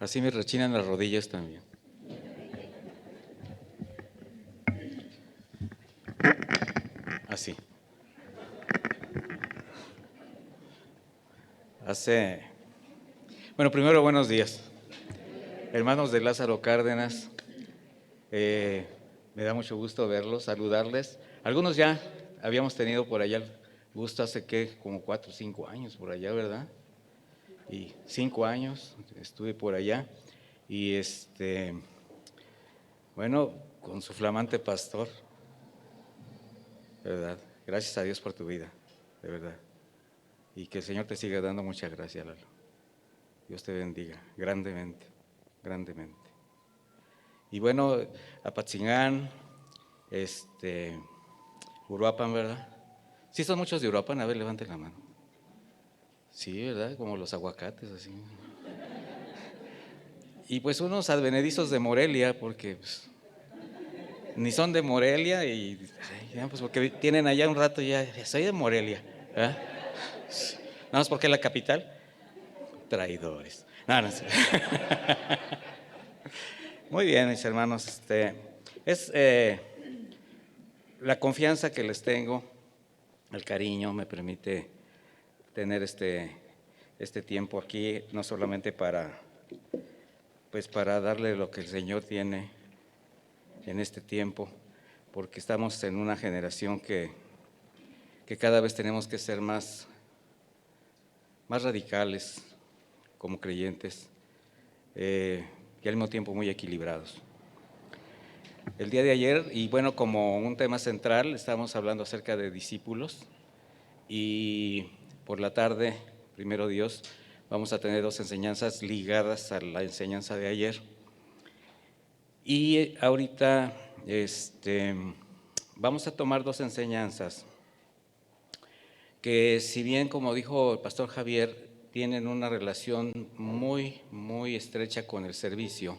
Así me rechinan las rodillas también. Así. Bueno, primero buenos días. Hermanos de Lázaro Cárdenas, me da mucho gusto verlos, saludarles. Algunos ya habíamos tenido por allá el gusto hace como 4 o 5 años por allá, ¿verdad? Y 5 años estuve por allá y bueno, con su flamante pastor, ¿verdad? Gracias a Dios por tu vida, de verdad. Y que el Señor te siga dando mucha gracia, Lalo. Dios te bendiga grandemente, grandemente. Y bueno, Apatzingán, Uruapan, ¿verdad? Sí, son muchos de Uruapan, a ver, levanten la mano. Sí, ¿verdad? Como los aguacates, así. Y pues unos advenedizos de Morelia, porque pues, ni son de Morelia y ya, pues porque tienen allá un rato ya soy de Morelia, ¿verdad? Nada más porque es la capital. Traidores. No, no sé. Muy bien, mis hermanos. Es la confianza que les tengo, el cariño me permite tener este tiempo aquí, no solamente pues para darle lo que el Señor tiene en este tiempo, porque estamos en una generación que cada vez tenemos que ser más radicales como creyentes y al mismo tiempo muy equilibrados. El día de ayer, y bueno, como un tema central, estábamos hablando acerca de discípulos y por la tarde, primero Dios, vamos a tener 2 enseñanzas ligadas a la enseñanza de ayer. Y ahorita vamos a tomar 2 enseñanzas que, si bien, como dijo el pastor Javier, tienen una relación muy, muy estrecha con el servicio,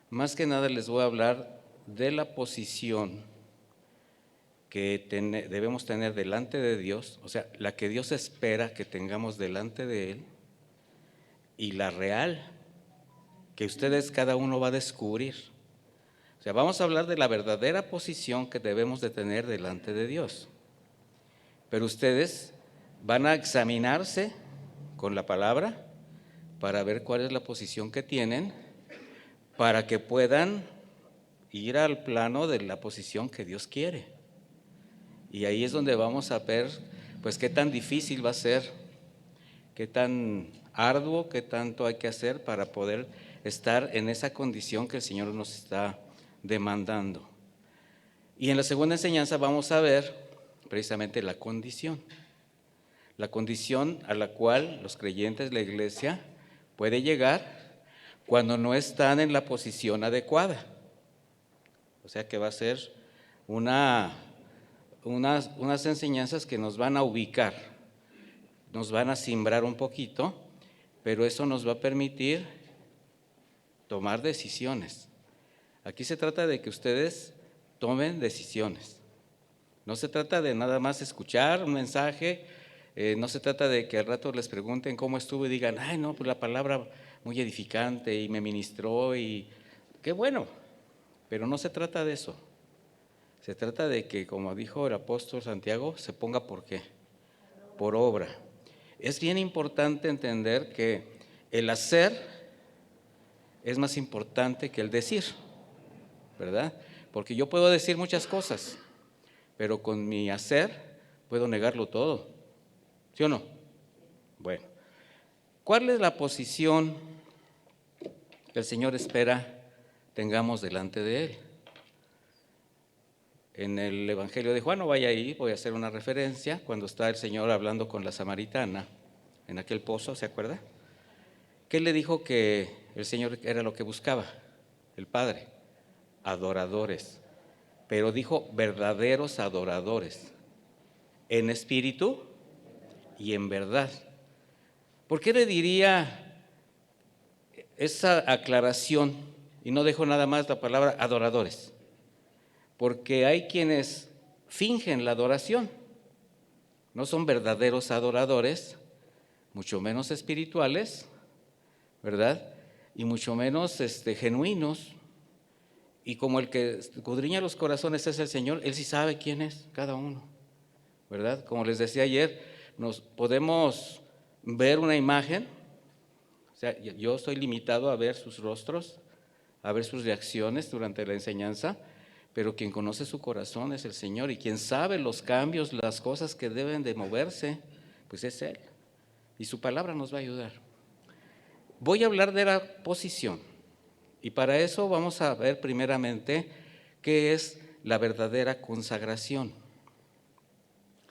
más que nada les voy a hablar de la posición que debemos tener delante de Dios, o sea, la que Dios espera que tengamos delante de Él, y la real, que ustedes cada uno va a descubrir. O sea, vamos a hablar de la verdadera posición que debemos de tener delante de Dios. Pero ustedes van a examinarse con la palabra para ver cuál es la posición que tienen, para que puedan ir al plano de la posición que Dios quiere. Y ahí es donde vamos a ver, pues, qué tan difícil va a ser, qué tan arduo, qué tanto hay que hacer para poder estar en esa condición que el Señor nos está demandando. Y en la segunda enseñanza vamos a ver precisamente la condición a la cual los creyentes de la iglesia puede llegar cuando no están en la posición adecuada. O sea que va a ser unas enseñanzas que nos van a ubicar, nos van a simbrar un poquito, pero eso nos va a permitir tomar decisiones. Aquí se trata de que ustedes tomen decisiones. No se trata de nada más escuchar un mensaje, no se trata de que al rato les pregunten cómo estuvo y digan, ay no, pues la palabra muy edificante y me ministró y qué bueno, pero no se trata de eso. Se trata de que, como dijo el apóstol Santiago, se ponga ¿por qué? Por obra. Es bien importante entender que el hacer es más importante que el decir, ¿verdad? Porque yo puedo decir muchas cosas, pero con mi hacer puedo negarlo todo, ¿sí o no? Bueno, ¿cuál es la posición que el Señor espera tengamos delante de Él? En el Evangelio de Juan, no vaya ahí, voy a hacer una referencia, cuando está el Señor hablando con la samaritana en aquel pozo, ¿se acuerda? ¿Qué le dijo que el Señor era lo que buscaba? El Padre, adoradores, pero dijo verdaderos adoradores, en espíritu y en verdad. ¿Por qué le diría esa aclaración y no dejo nada más la palabra adoradores? Porque hay quienes fingen la adoración, no son verdaderos adoradores, mucho menos espirituales, ¿verdad? y mucho menos genuinos. Y como el que escudriña los corazones es el Señor, Él sí sabe quién es cada uno, ¿verdad? Como les decía ayer, nos podemos ver una imagen, o sea, yo estoy limitado a ver sus rostros, a ver sus reacciones durante la enseñanza, pero quien conoce su corazón es el Señor, y quien sabe los cambios, las cosas que deben de moverse, pues es Él, y su palabra nos va a ayudar. Voy a hablar de la posición. Y para eso vamos a ver primeramente qué es la verdadera consagración.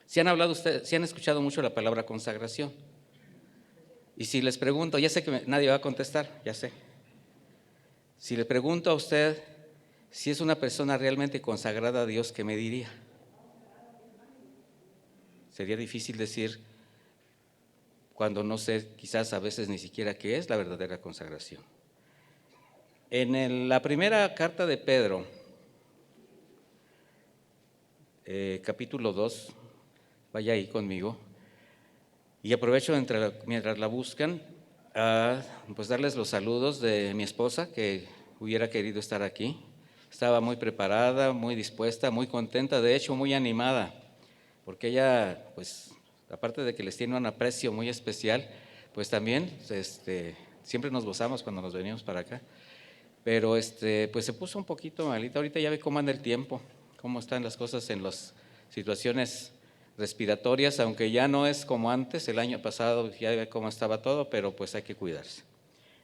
Si han hablado ustedes, si han escuchado mucho la palabra consagración. Y si les pregunto, ya sé que nadie va a contestar, ya sé. Si le pregunto a usted si es una persona realmente consagrada a Dios, ¿qué me diría? Sería difícil decir cuando no sé quizás a veces ni siquiera qué es la verdadera consagración. En la primera carta de Pedro, capítulo 2, vaya ahí conmigo, y aprovecho mientras la buscan, pues darles los saludos de mi esposa, que hubiera querido estar aquí. Estaba muy preparada, muy dispuesta, muy contenta, de hecho muy animada, porque ella, pues, aparte de que les tiene un aprecio muy especial, pues también siempre nos gozamos cuando nos venimos para acá. Pero pues se puso un poquito malita. Ahorita ya ve cómo anda el tiempo, cómo están las cosas en las situaciones respiratorias, aunque ya no es como antes, el año pasado ya ve cómo estaba todo, pero pues hay que cuidarse.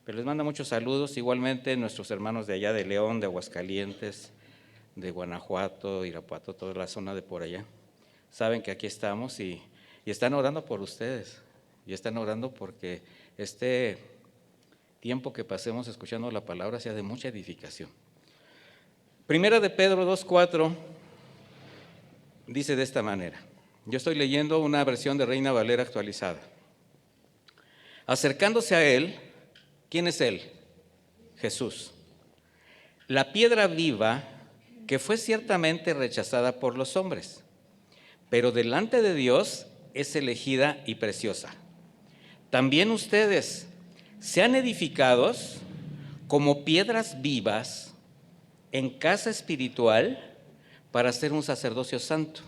Pero les mando muchos saludos, igualmente nuestros hermanos de allá de León, de Aguascalientes, de Guanajuato, Irapuato, toda la zona de por allá. Saben que aquí estamos y están orando por ustedes, y están orando porque tiempo que pasemos escuchando la palabra sea de mucha edificación. Primera de Pedro 2:4 dice de esta manera. Yo estoy leyendo una versión de Reina Valera actualizada. Acercándose a Él, ¿quién es Él? Jesús. La piedra viva que fue ciertamente rechazada por los hombres, pero delante de Dios es elegida y preciosa. También ustedes sean edificados como piedras vivas en casa espiritual para ser un sacerdocio santo,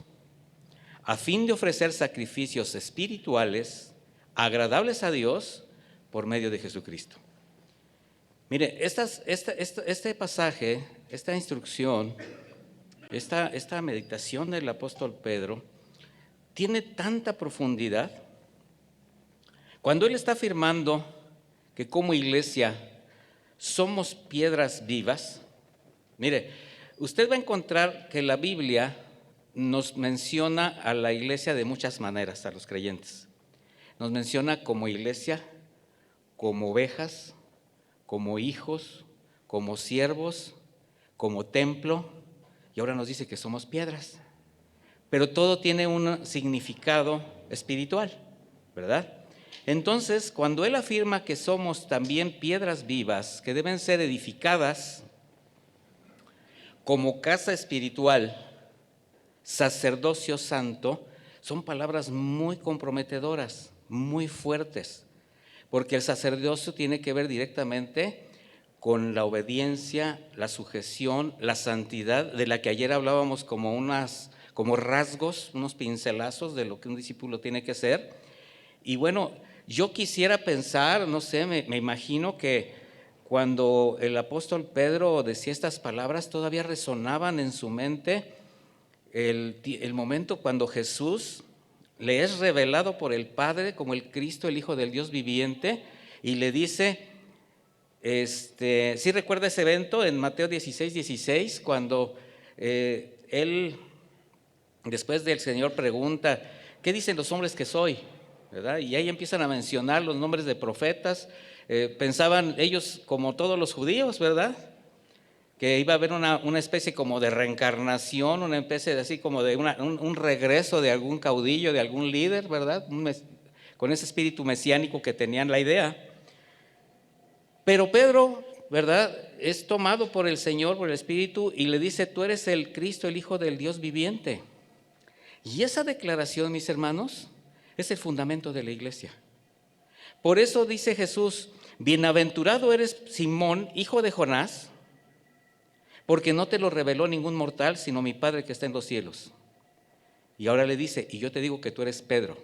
a fin de ofrecer sacrificios espirituales agradables a Dios por medio de Jesucristo. Mire, este pasaje, esta instrucción, esta meditación del apóstol Pedro tiene tanta profundidad. Cuando él está afirmando que como iglesia somos piedras vivas, mire, usted va a encontrar que la Biblia nos menciona a la iglesia de muchas maneras, a los creyentes. Nos menciona como iglesia, como ovejas, como hijos, como siervos, como templo, y ahora nos dice que somos piedras. Pero todo tiene un significado espiritual, ¿verdad? Entonces, cuando él afirma que somos también piedras vivas, que deben ser edificadas como casa espiritual, sacerdocio santo, son palabras muy comprometedoras, muy fuertes, porque el sacerdocio tiene que ver directamente con la obediencia, la sujeción, la santidad, de la que ayer hablábamos como rasgos, unos pincelazos de lo que un discípulo tiene que ser. Y bueno, yo quisiera pensar, no sé, me imagino que cuando el apóstol Pedro decía estas palabras, todavía resonaban en su mente el momento cuando Jesús le es revelado por el Padre como el Cristo, el Hijo del Dios viviente, y le dice, ¿sí recuerda ese evento en Mateo 16:16, cuando él, después del Señor pregunta, ¿qué dicen los hombres que soy? ¿Verdad? Y ahí empiezan a mencionar los nombres de profetas. Pensaban ellos, como todos los judíos, ¿verdad?, que iba a haber una especie como de reencarnación, una especie de así como de un regreso de algún caudillo, de algún líder, ¿verdad?, con ese espíritu mesiánico que tenían la idea. Pero Pedro, ¿verdad?, es tomado por el Señor, por el Espíritu, y le dice, tú eres el Cristo, el Hijo del Dios viviente. Y esa declaración, mis hermanos, es el fundamento de la iglesia. Por eso dice Jesús, Bienaventurado eres, Simón, hijo de Jonás, porque no te lo reveló ningún mortal, sino mi Padre que está en los cielos. Y ahora le dice, y yo te digo que tú eres Pedro.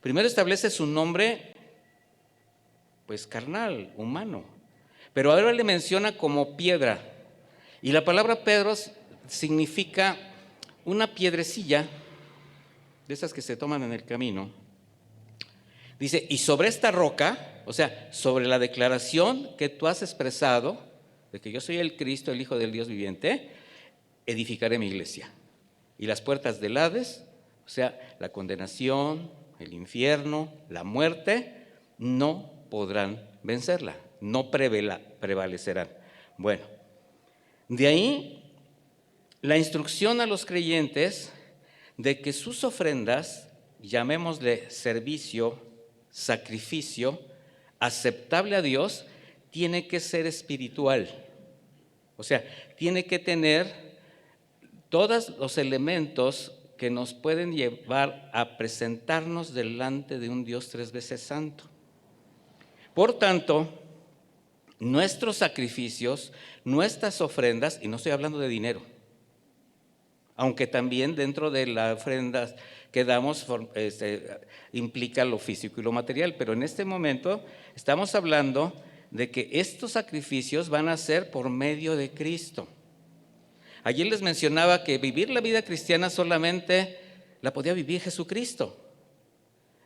Primero establece su nombre, pues carnal, humano, pero ahora le menciona como piedra. Y la palabra Pedro significa una piedrecilla, de esas que se toman en el camino. Dice, y sobre esta roca, o sea, sobre la declaración que tú has expresado, de que yo soy el Cristo, el Hijo del Dios viviente, edificaré mi iglesia. Y las puertas del Hades, o sea, la condenación, el infierno, la muerte, no podrán vencerla, no prevalecerán. Bueno, de ahí la instrucción a los creyentes de que sus ofrendas, llamémosle servicio, sacrificio, aceptable a Dios, tiene que ser espiritual. O sea, tiene que tener todos los elementos que nos pueden llevar a presentarnos delante de un Dios 3 veces santo. Por tanto, nuestros sacrificios, nuestras ofrendas, y no estoy hablando de dinero, aunque también dentro de la ofrenda que damos implica lo físico y lo material, pero en este momento estamos hablando de que estos sacrificios van a ser por medio de Cristo. Ayer les mencionaba que vivir la vida cristiana solamente la podía vivir Jesucristo.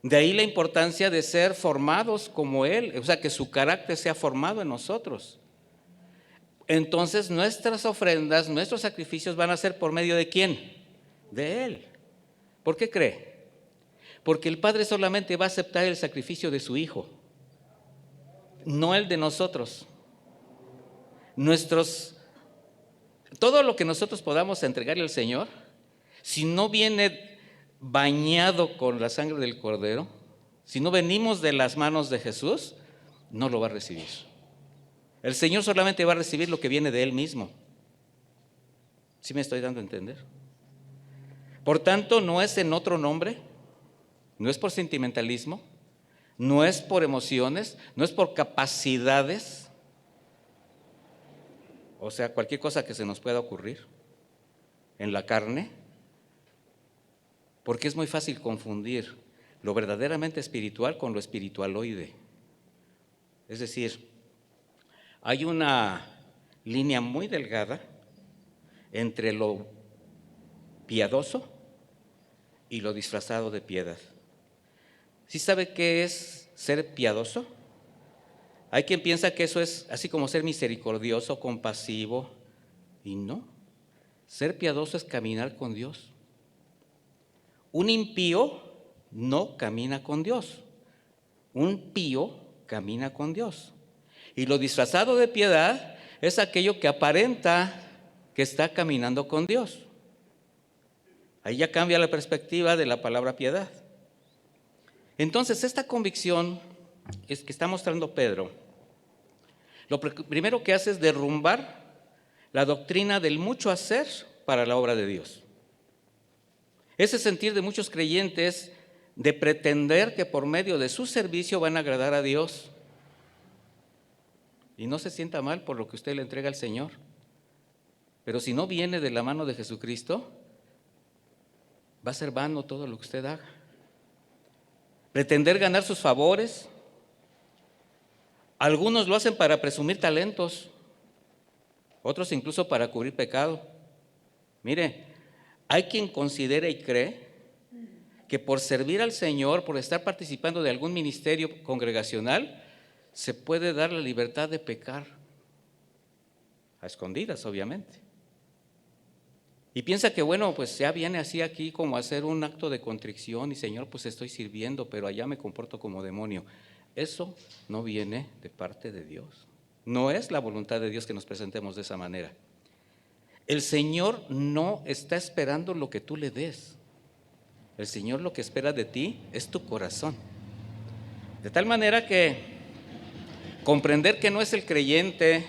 De ahí la importancia de ser formados como Él, o sea, que su carácter sea formado en nosotros. Entonces nuestras ofrendas, nuestros sacrificios van a ser por medio ¿de quién? De Él. ¿Por qué cree? Porque el Padre solamente va a aceptar el sacrificio de su Hijo, no el de nosotros. Todo lo que nosotros podamos entregarle al Señor, si no viene bañado con la sangre del Cordero, si no venimos de las manos de Jesús, no lo va a recibir. El Señor solamente va a recibir lo que viene de Él mismo. ¿Sí me estoy dando a entender? Por tanto, no es en otro nombre, no es por sentimentalismo, no es por emociones, no es por capacidades, o sea, cualquier cosa que se nos pueda ocurrir en la carne, porque es muy fácil confundir lo verdaderamente espiritual con lo espiritualoide. Es decir, hay una línea muy delgada entre lo piadoso y lo disfrazado de piedad. ¿Sí sabe qué es ser piadoso? Hay quien piensa que eso es así como ser misericordioso, compasivo, y no. Ser piadoso es caminar con Dios. Un impío no camina con Dios. Un pío camina con Dios. Y lo disfrazado de piedad es aquello que aparenta que está caminando con Dios. Ahí ya cambia la perspectiva de la palabra piedad. Entonces, esta convicción es que está mostrando Pedro. Lo primero que hace es derrumbar la doctrina del mucho hacer para la obra de Dios. Ese sentir de muchos creyentes de pretender que por medio de su servicio van a agradar a Dios. Y no se sienta mal por lo que usted le entrega al Señor. Pero si no viene de la mano de Jesucristo, va a ser vano todo lo que usted haga. Pretender ganar sus favores. Algunos lo hacen para presumir talentos, otros incluso para cubrir pecado. Mire, hay quien considera y cree que por servir al Señor, por estar participando de algún ministerio congregacional, se puede dar la libertad de pecar, a escondidas obviamente. Y piensa que bueno, pues ya viene así aquí como a hacer un acto de contrición y Señor, pues estoy sirviendo, pero allá me comporto como demonio. Eso no viene de parte de Dios. No es la voluntad de Dios que nos presentemos de esa manera. El Señor no está esperando lo que tú le des. El Señor lo que espera de ti es tu corazón. De tal manera que comprender que no es el creyente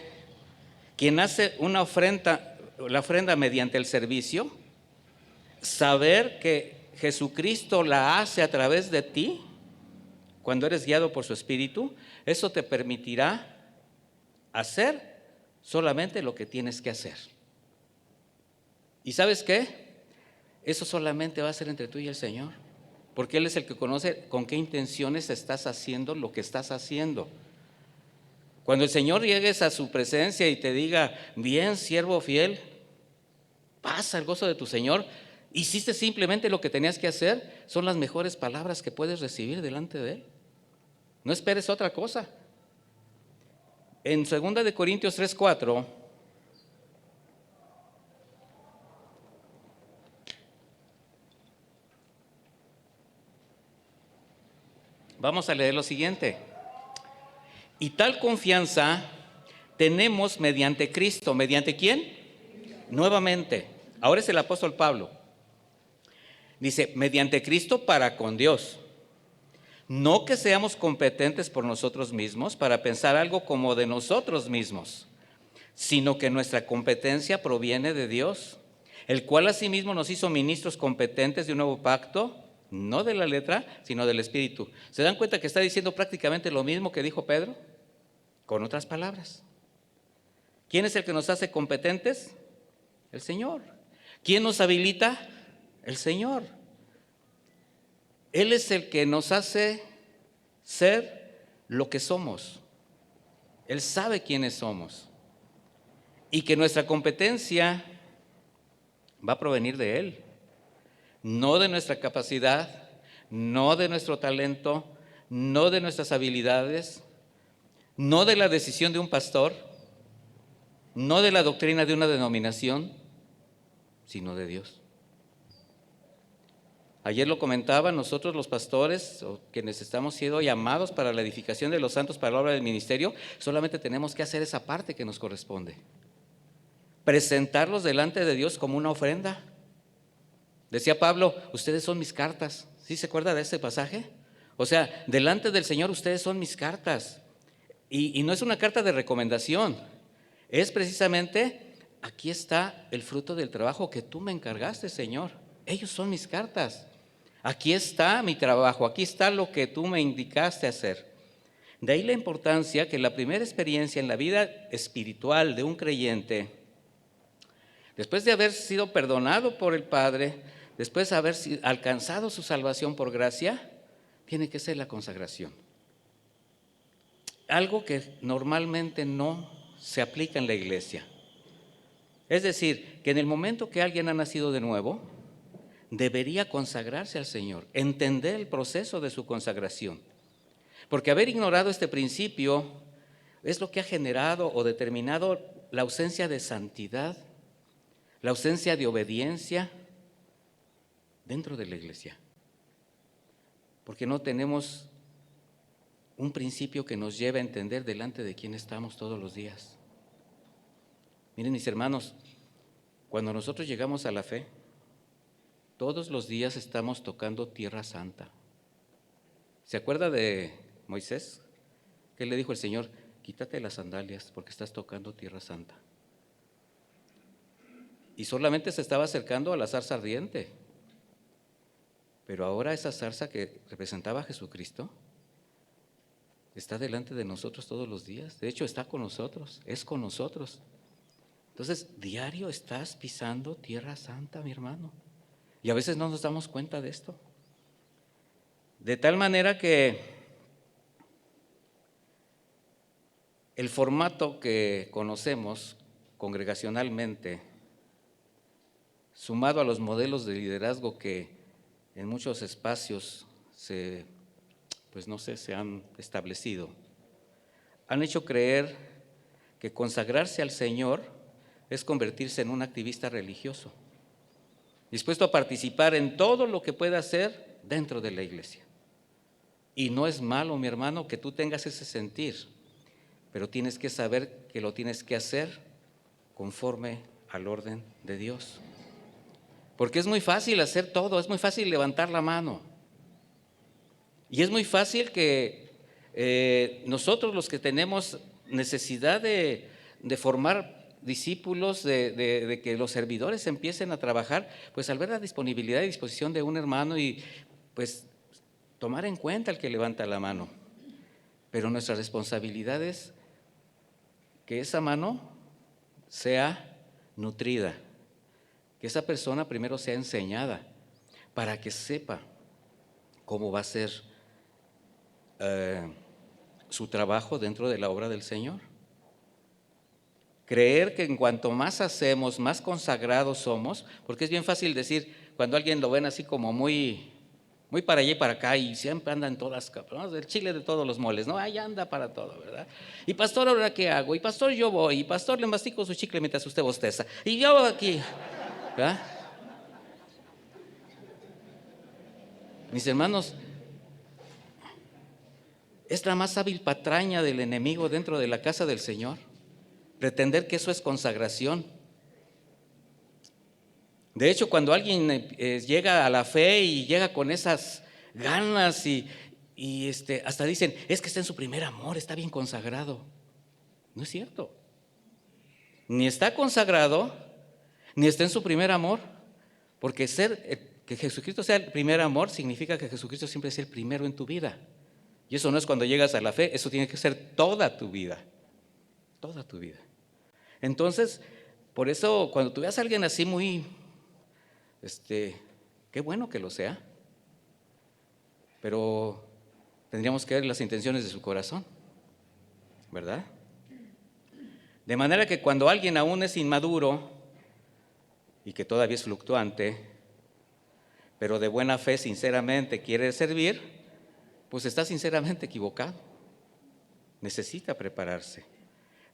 quien hace una ofrenda, la ofrenda mediante el servicio, saber que Jesucristo la hace a través de ti, cuando eres guiado por su Espíritu, eso te permitirá hacer solamente lo que tienes que hacer. ¿Y sabes qué? Eso solamente va a ser entre tú y el Señor, porque Él es el que conoce con qué intenciones estás haciendo lo que estás haciendo. Cuando el Señor llegues a su presencia y te diga, bien, siervo fiel, pasa el gozo de tu Señor, hiciste simplemente lo que tenías que hacer, son las mejores palabras que puedes recibir delante de Él. No esperes otra cosa. En 2 de Corintios 3:4, vamos a leer lo siguiente. Y tal confianza tenemos mediante Cristo. ¿Mediante quién? Nuevamente, ahora es el apóstol Pablo. Dice, mediante Cristo para con Dios. No que seamos competentes por nosotros mismos para pensar algo como de nosotros mismos, sino que nuestra competencia proviene de Dios, el cual asimismo nos hizo ministros competentes de un nuevo pacto, no de la letra, sino del Espíritu. ¿Se dan cuenta que está diciendo prácticamente lo mismo que dijo Pedro? Con otras palabras. ¿Quién es el que nos hace competentes? El Señor. ¿Quién nos habilita? El Señor. Él es el que nos hace ser lo que somos. Él sabe quiénes somos. Y que nuestra competencia va a provenir de Él. No de nuestra capacidad, no de nuestro talento, no de nuestras habilidades, no de la decisión de un pastor, no de la doctrina de una denominación, sino de Dios. Ayer lo comentaba, nosotros los pastores, o quienes estamos siendo llamados para la edificación de los santos para la obra del ministerio, solamente tenemos que hacer esa parte que nos corresponde. Presentarlos delante de Dios como una ofrenda. Decía Pablo, ustedes son mis cartas. ¿Sí se acuerda de ese pasaje? O sea, delante del Señor ustedes son mis cartas. Y no es una carta de recomendación, es precisamente, aquí está el fruto del trabajo que tú me encargaste, Señor. Ellos son mis cartas. Aquí está mi trabajo, aquí está lo que tú me indicaste hacer. De ahí la importancia que la primera experiencia en la vida espiritual de un creyente, después de haber sido perdonado por el Padre, después de haber alcanzado su salvación por gracia, tiene que ser la consagración. Algo que normalmente no se aplica en la iglesia. Es decir, que en el momento que alguien ha nacido de nuevo, debería consagrarse al Señor, entender el proceso de su consagración. Porque haber ignorado este principio es lo que ha generado o determinado la ausencia de santidad, la ausencia de obediencia dentro de la iglesia. Porque no tenemos un principio que nos lleve a entender delante de quién estamos todos los días. Miren, mis hermanos, cuando nosotros llegamos a la fe, todos los días estamos tocando tierra santa. ¿Se acuerda de Moisés? ¿Qué le dijo el Señor? Quítate las sandalias porque estás tocando tierra santa. Y solamente se estaba acercando a la zarza ardiente. Pero ahora esa zarza que representaba a Jesucristo está delante de nosotros todos los días. De hecho, está con nosotros, es con nosotros. Entonces, diario estás pisando tierra santa, mi hermano. Y a veces no nos damos cuenta de esto. De tal manera que el formato que conocemos congregacionalmente, sumado a los modelos de liderazgo que en muchos espacios se han establecido, han hecho creer que consagrarse al Señor es convertirse en un activista religioso, dispuesto a participar en todo lo que pueda hacer dentro de la iglesia. Y no es malo, mi hermano, que tú tengas ese sentir, pero tienes que saber que lo tienes que hacer conforme al orden de Dios. Porque es muy fácil hacer todo, es muy fácil levantar la mano. Y es muy fácil que nosotros los que tenemos necesidad de formar discípulos, de que los servidores empiecen a trabajar, pues al ver la disponibilidad y disposición de un hermano y pues tomar en cuenta al que levanta la mano, pero nuestra responsabilidad es que esa mano sea nutrida, que esa persona primero sea enseñada para que sepa cómo va a ser su trabajo dentro de la obra del Señor. Creer que en cuanto más hacemos, más consagrados somos, porque es bien fácil decir, cuando alguien lo ven así como muy para allá y para acá, y siempre andan todas, ¿no? El chile de todos los moles, ¿no? Ahí anda para todo, ¿verdad? Y pastor, ¿ahora qué hago? Y pastor, yo voy, y pastor, le mastico su chicle mientras usted bosteza, y yo aquí, ¿verdad? Mis hermanos, es la más hábil patraña del enemigo dentro de la casa del Señor, pretender que eso es consagración. De hecho, cuando alguien llega a la fe y llega con esas ganas y hasta dicen, es que está en su primer amor, está bien consagrado. No es cierto. Ni está consagrado, ni está en su primer amor, porque que Jesucristo sea el primer amor significa que Jesucristo siempre es el primero en tu vida. Y eso no es cuando llegas a la fe, eso tiene que ser toda tu vida. Toda tu vida. Entonces, por eso cuando tú veas a alguien así muy, qué bueno que lo sea, pero tendríamos que ver las intenciones de su corazón, ¿verdad? De manera que cuando alguien aún es inmaduro y que todavía es fluctuante, pero de buena fe sinceramente quiere servir, pues está sinceramente equivocado. Necesita prepararse.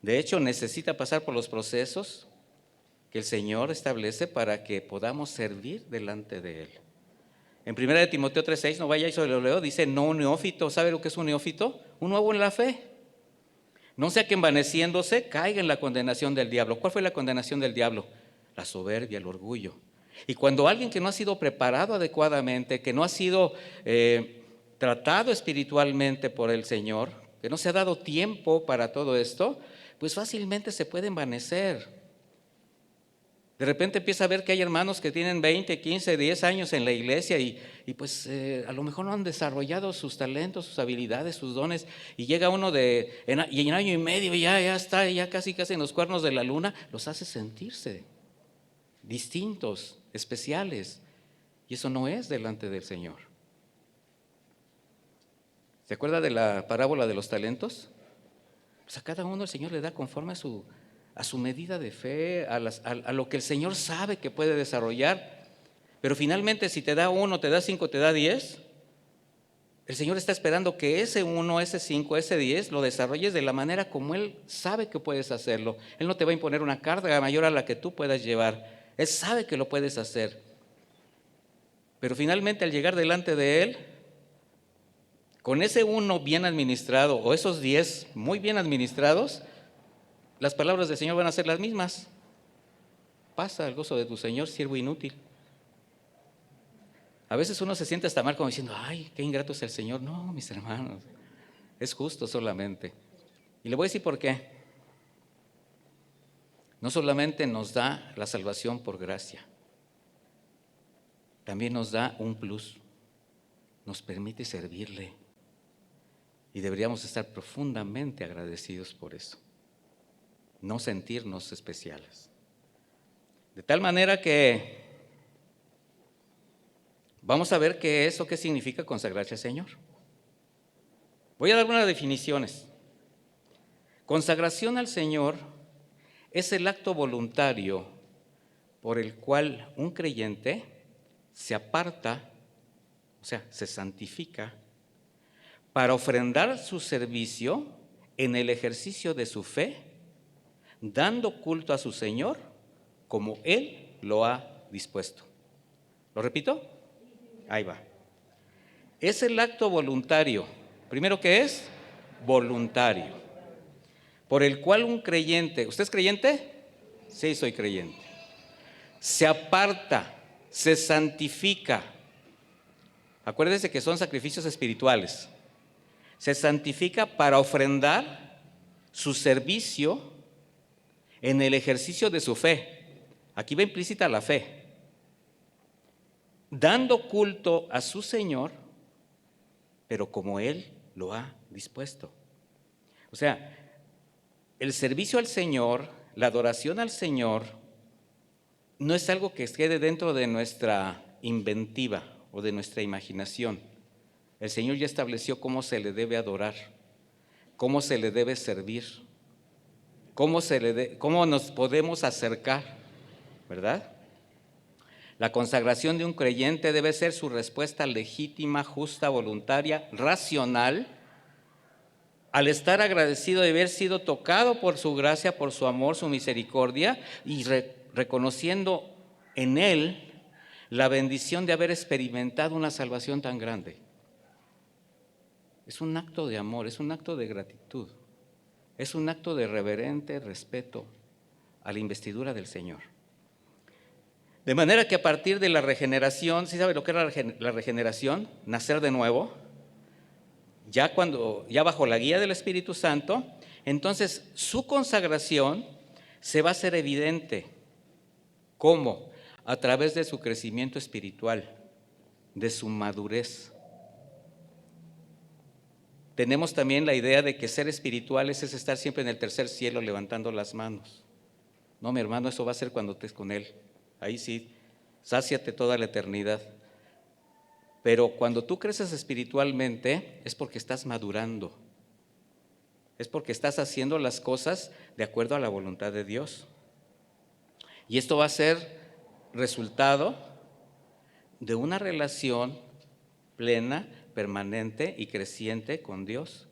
De hecho, necesita pasar por los procesos que el Señor establece para que podamos servir delante de Él. En 1 Timoteo 3:6, no vaya y se lo leo, dice, no un neófito. ¿Sabe lo que es un neófito? Un nuevo en la fe. No sea que envaneciéndose caiga en la condenación del diablo. ¿Cuál fue la condenación del diablo? La soberbia, el orgullo. Y cuando alguien que no ha sido preparado adecuadamente, que no ha sido tratado espiritualmente por el Señor, que no se ha dado tiempo para todo esto, pues fácilmente se puede envanecer. De repente empieza a ver que hay hermanos que tienen 20, 15, 10 años en la iglesia y pues a lo mejor no han desarrollado sus talentos, sus habilidades, sus dones, y llega uno y en año y medio ya está, ya casi en los cuernos de la luna, los hace sentirse distintos, especiales, y eso no es delante del Señor. ¿Se acuerda de la parábola de los talentos? Pues a cada uno el Señor le da conforme a su medida de fe, a lo que el Señor sabe que puede desarrollar. Pero finalmente si te da 1, te da 5, te da 10, el Señor está esperando que ese 1, ese 5, ese 10 lo desarrolles de la manera como Él sabe que puedes hacerlo. Él no te va a imponer una carga mayor a la que tú puedas llevar. Él sabe que lo puedes hacer. Pero finalmente al llegar delante de Él, con ese 1 bien administrado o esos 10 muy bien administrados, las palabras del Señor van a ser las mismas. Pasa al gozo de tu Señor, siervo inútil. A veces uno se siente hasta mal como diciendo, ay, qué ingrato es el Señor. No, mis hermanos, es justo solamente. Y le voy a decir por qué. No solamente nos da la salvación por gracia, también nos da un plus, nos permite servirle. Y deberíamos estar profundamente agradecidos por eso. No sentirnos especiales. De tal manera que vamos a ver qué es o qué significa consagrarse al Señor. Voy a dar unas definiciones. Consagración al Señor es el acto voluntario por el cual un creyente se aparta, o sea, se santifica, para ofrendar su servicio en el ejercicio de su fe, dando culto a su Señor como Él lo ha dispuesto. ¿Lo repito? Ahí va. Es el acto voluntario. Primero, ¿qué es? Voluntario. Por el cual un creyente, ¿usted es creyente? Sí, soy creyente. Se aparta, se santifica. Acuérdese que son sacrificios espirituales. Se santifica para ofrendar su servicio en el ejercicio de su fe. Aquí va implícita la fe. Dando culto a su Señor pero como Él lo ha dispuesto. O sea, el servicio al Señor, la adoración al Señor, no es algo que quede dentro de nuestra inventiva o de nuestra imaginación. El Señor ya estableció cómo se le debe adorar, cómo se le debe servir, cómo nos podemos acercar, ¿verdad? La consagración de un creyente debe ser su respuesta legítima, justa, voluntaria, racional, al estar agradecido de haber sido tocado por su gracia, por su amor, su misericordia, y reconociendo en Él la bendición de haber experimentado una salvación tan grande. Es un acto de amor, es un acto de gratitud, es un acto de reverente respeto a la investidura del Señor. De manera que a partir de la regeneración, ¿sí sabe lo que era la regeneración? Nacer de nuevo. Ya bajo la guía del Espíritu Santo, entonces su consagración se va a hacer evidente. ¿Cómo? A través de su crecimiento espiritual, de su madurez. Tenemos también la idea de que ser espirituales es estar siempre en el tercer cielo levantando las manos. No, mi hermano, eso va a ser cuando estés con Él. Ahí sí, sáciate toda la eternidad. Pero cuando tú creces espiritualmente es porque estás madurando, es porque estás haciendo las cosas de acuerdo a la voluntad de Dios. Y esto va a ser resultado de una relación plena, permanente y creciente con Dios.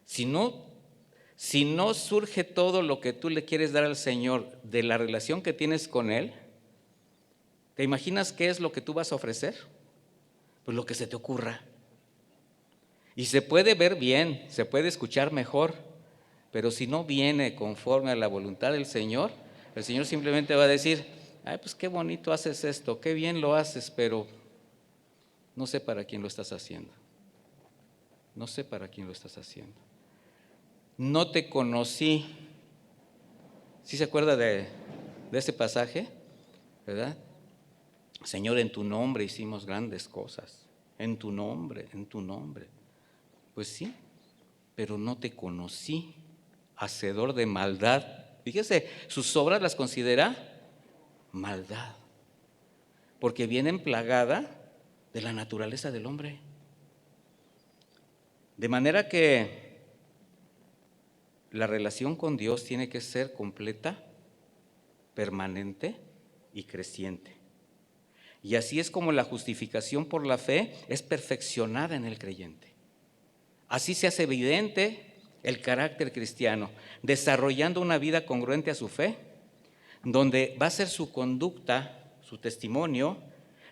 Si no surge todo lo que tú le quieres dar al Señor de la relación que tienes con Él, ¿te imaginas qué es lo que tú vas a ofrecer? Pues lo que se te ocurra. Y se puede ver bien, se puede escuchar mejor, pero si no viene conforme a la voluntad del Señor, el Señor simplemente va a decir, ay, pues qué bonito haces esto, qué bien lo haces, pero no sé para quién lo estás haciendo. No sé para quién lo estás haciendo. No te conocí. ¿Sí se acuerda de ese pasaje? ¿Verdad? Señor, en tu nombre hicimos grandes cosas, en tu nombre. Pues sí, pero no te conocí, hacedor de maldad. Fíjese, sus obras las considera maldad, porque vienen plagada de la naturaleza del hombre. De manera que la relación con Dios tiene que ser completa, permanente y creciente. Y así es como la justificación por la fe es perfeccionada en el creyente. Así se hace evidente el carácter cristiano, desarrollando una vida congruente a su fe, donde va a ser su conducta, su testimonio,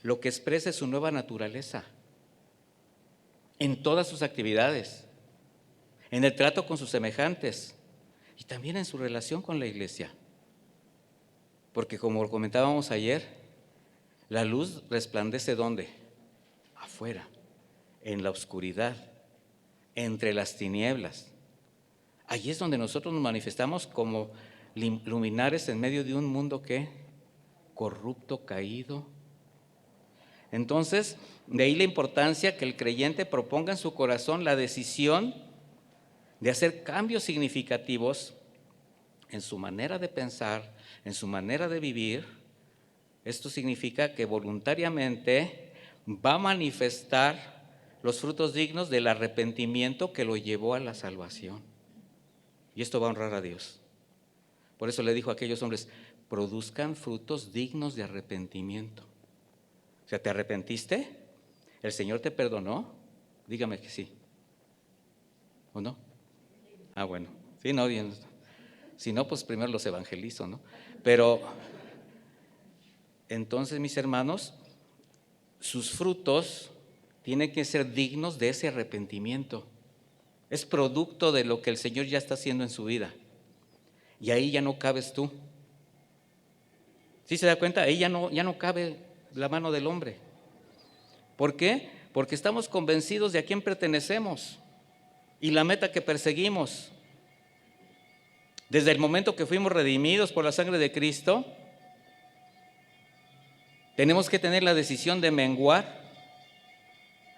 lo que exprese su nueva naturaleza en todas sus actividades, en el trato con sus semejantes y también en su relación con la iglesia. Porque como comentábamos ayer, la luz resplandece ¿dónde? Afuera, en la oscuridad, entre las tinieblas. Allí es donde nosotros nos manifestamos como luminares en medio de un mundo que corrupto, caído. Entonces, de ahí la importancia que el creyente proponga en su corazón la decisión de hacer cambios significativos en su manera de pensar, en su manera de vivir. Esto significa que voluntariamente va a manifestar los frutos dignos del arrepentimiento que lo llevó a la salvación. Y esto va a honrar a Dios. Por eso le dijo a aquellos hombres, produzcan frutos dignos de arrepentimiento. O sea, ¿te arrepentiste? ¿El Señor te perdonó? Dígame que sí. ¿O no? Ah, bueno. Sí, no, bien. Si no, pues primero los evangelizo, ¿no? Pero entonces, mis hermanos, sus frutos tienen que ser dignos de ese arrepentimiento. Es producto de lo que el Señor ya está haciendo en su vida. Y ahí ya no cabes tú. ¿Sí se da cuenta? Ahí ya no cabe la mano del hombre. ¿Por qué? Porque estamos convencidos de a quién pertenecemos y la meta que perseguimos. Desde el momento que fuimos redimidos por la sangre de Cristo, tenemos que tener la decisión de menguar,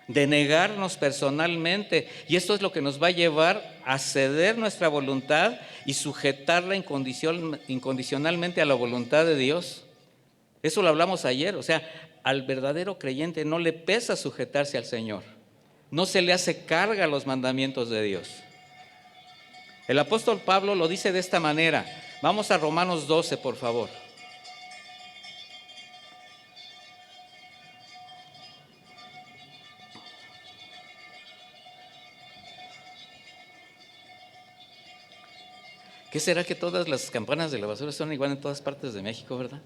de negarnos personalmente. Y esto es lo que nos va a llevar a ceder nuestra voluntad y sujetarla incondicionalmente a la voluntad de Dios. Eso lo hablamos ayer. O sea, al verdadero creyente no le pesa sujetarse al Señor. No se le hace carga a los mandamientos de Dios. El apóstol Pablo lo dice de esta manera. Vamos a Romanos 12, por favor. ¿Qué será que todas las campanas de la basura son igual en todas partes de México, verdad?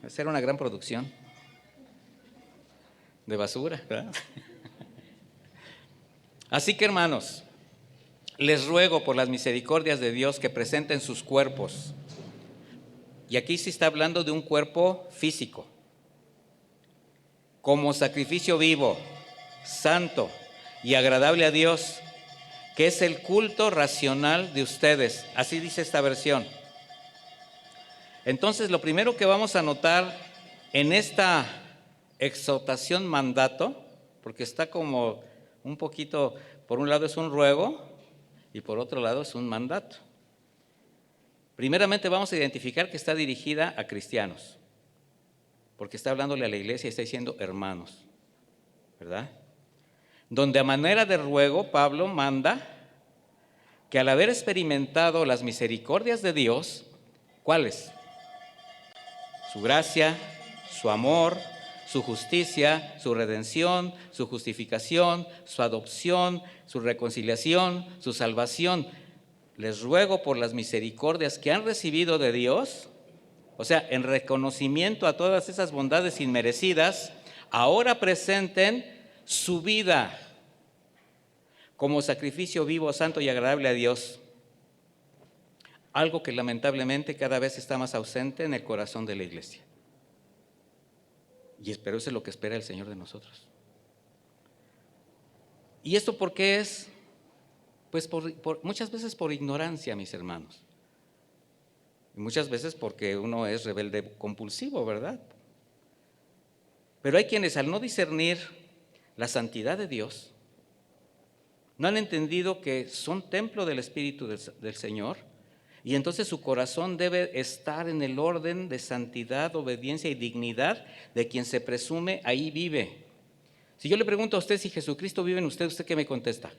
Esa era una gran producción de basura, ¿verdad? Así que, hermanos, les ruego por las misericordias de Dios que presenten sus cuerpos. Y aquí se está hablando de un cuerpo físico, como sacrificio vivo, santo y agradable a Dios, que es el culto racional de ustedes. Así dice esta versión. Entonces, lo primero que vamos a notar en esta exhortación mandato, porque está como un poquito, por un lado es un ruego y por otro lado es un mandato. Primeramente vamos a identificar que está dirigida a cristianos, porque está hablándole a la iglesia y está diciendo hermanos, ¿verdad? Donde a manera de ruego Pablo manda que al haber experimentado las misericordias de Dios, ¿cuáles? Su gracia, su amor, su justicia, su redención, su justificación, su adopción, su reconciliación, su salvación. Les ruego por las misericordias que han recibido de Dios, o sea, en reconocimiento a todas esas bondades inmerecidas, ahora presenten su vida como sacrificio vivo, santo y agradable a Dios. Algo que lamentablemente cada vez está más ausente en el corazón de la iglesia. Y espero eso es lo que espera el Señor de nosotros. ¿Y esto por qué es? Pues muchas veces por ignorancia, mis hermanos. Y muchas veces porque uno es rebelde compulsivo, ¿verdad? Pero hay quienes al no discernir la santidad de Dios, no han entendido que son templo del Espíritu del Señor, y entonces su corazón debe estar en el orden de santidad, obediencia y dignidad de quien se presume ahí vive. Si yo le pregunto a usted si Jesucristo vive en usted, ¿usted qué me contesta?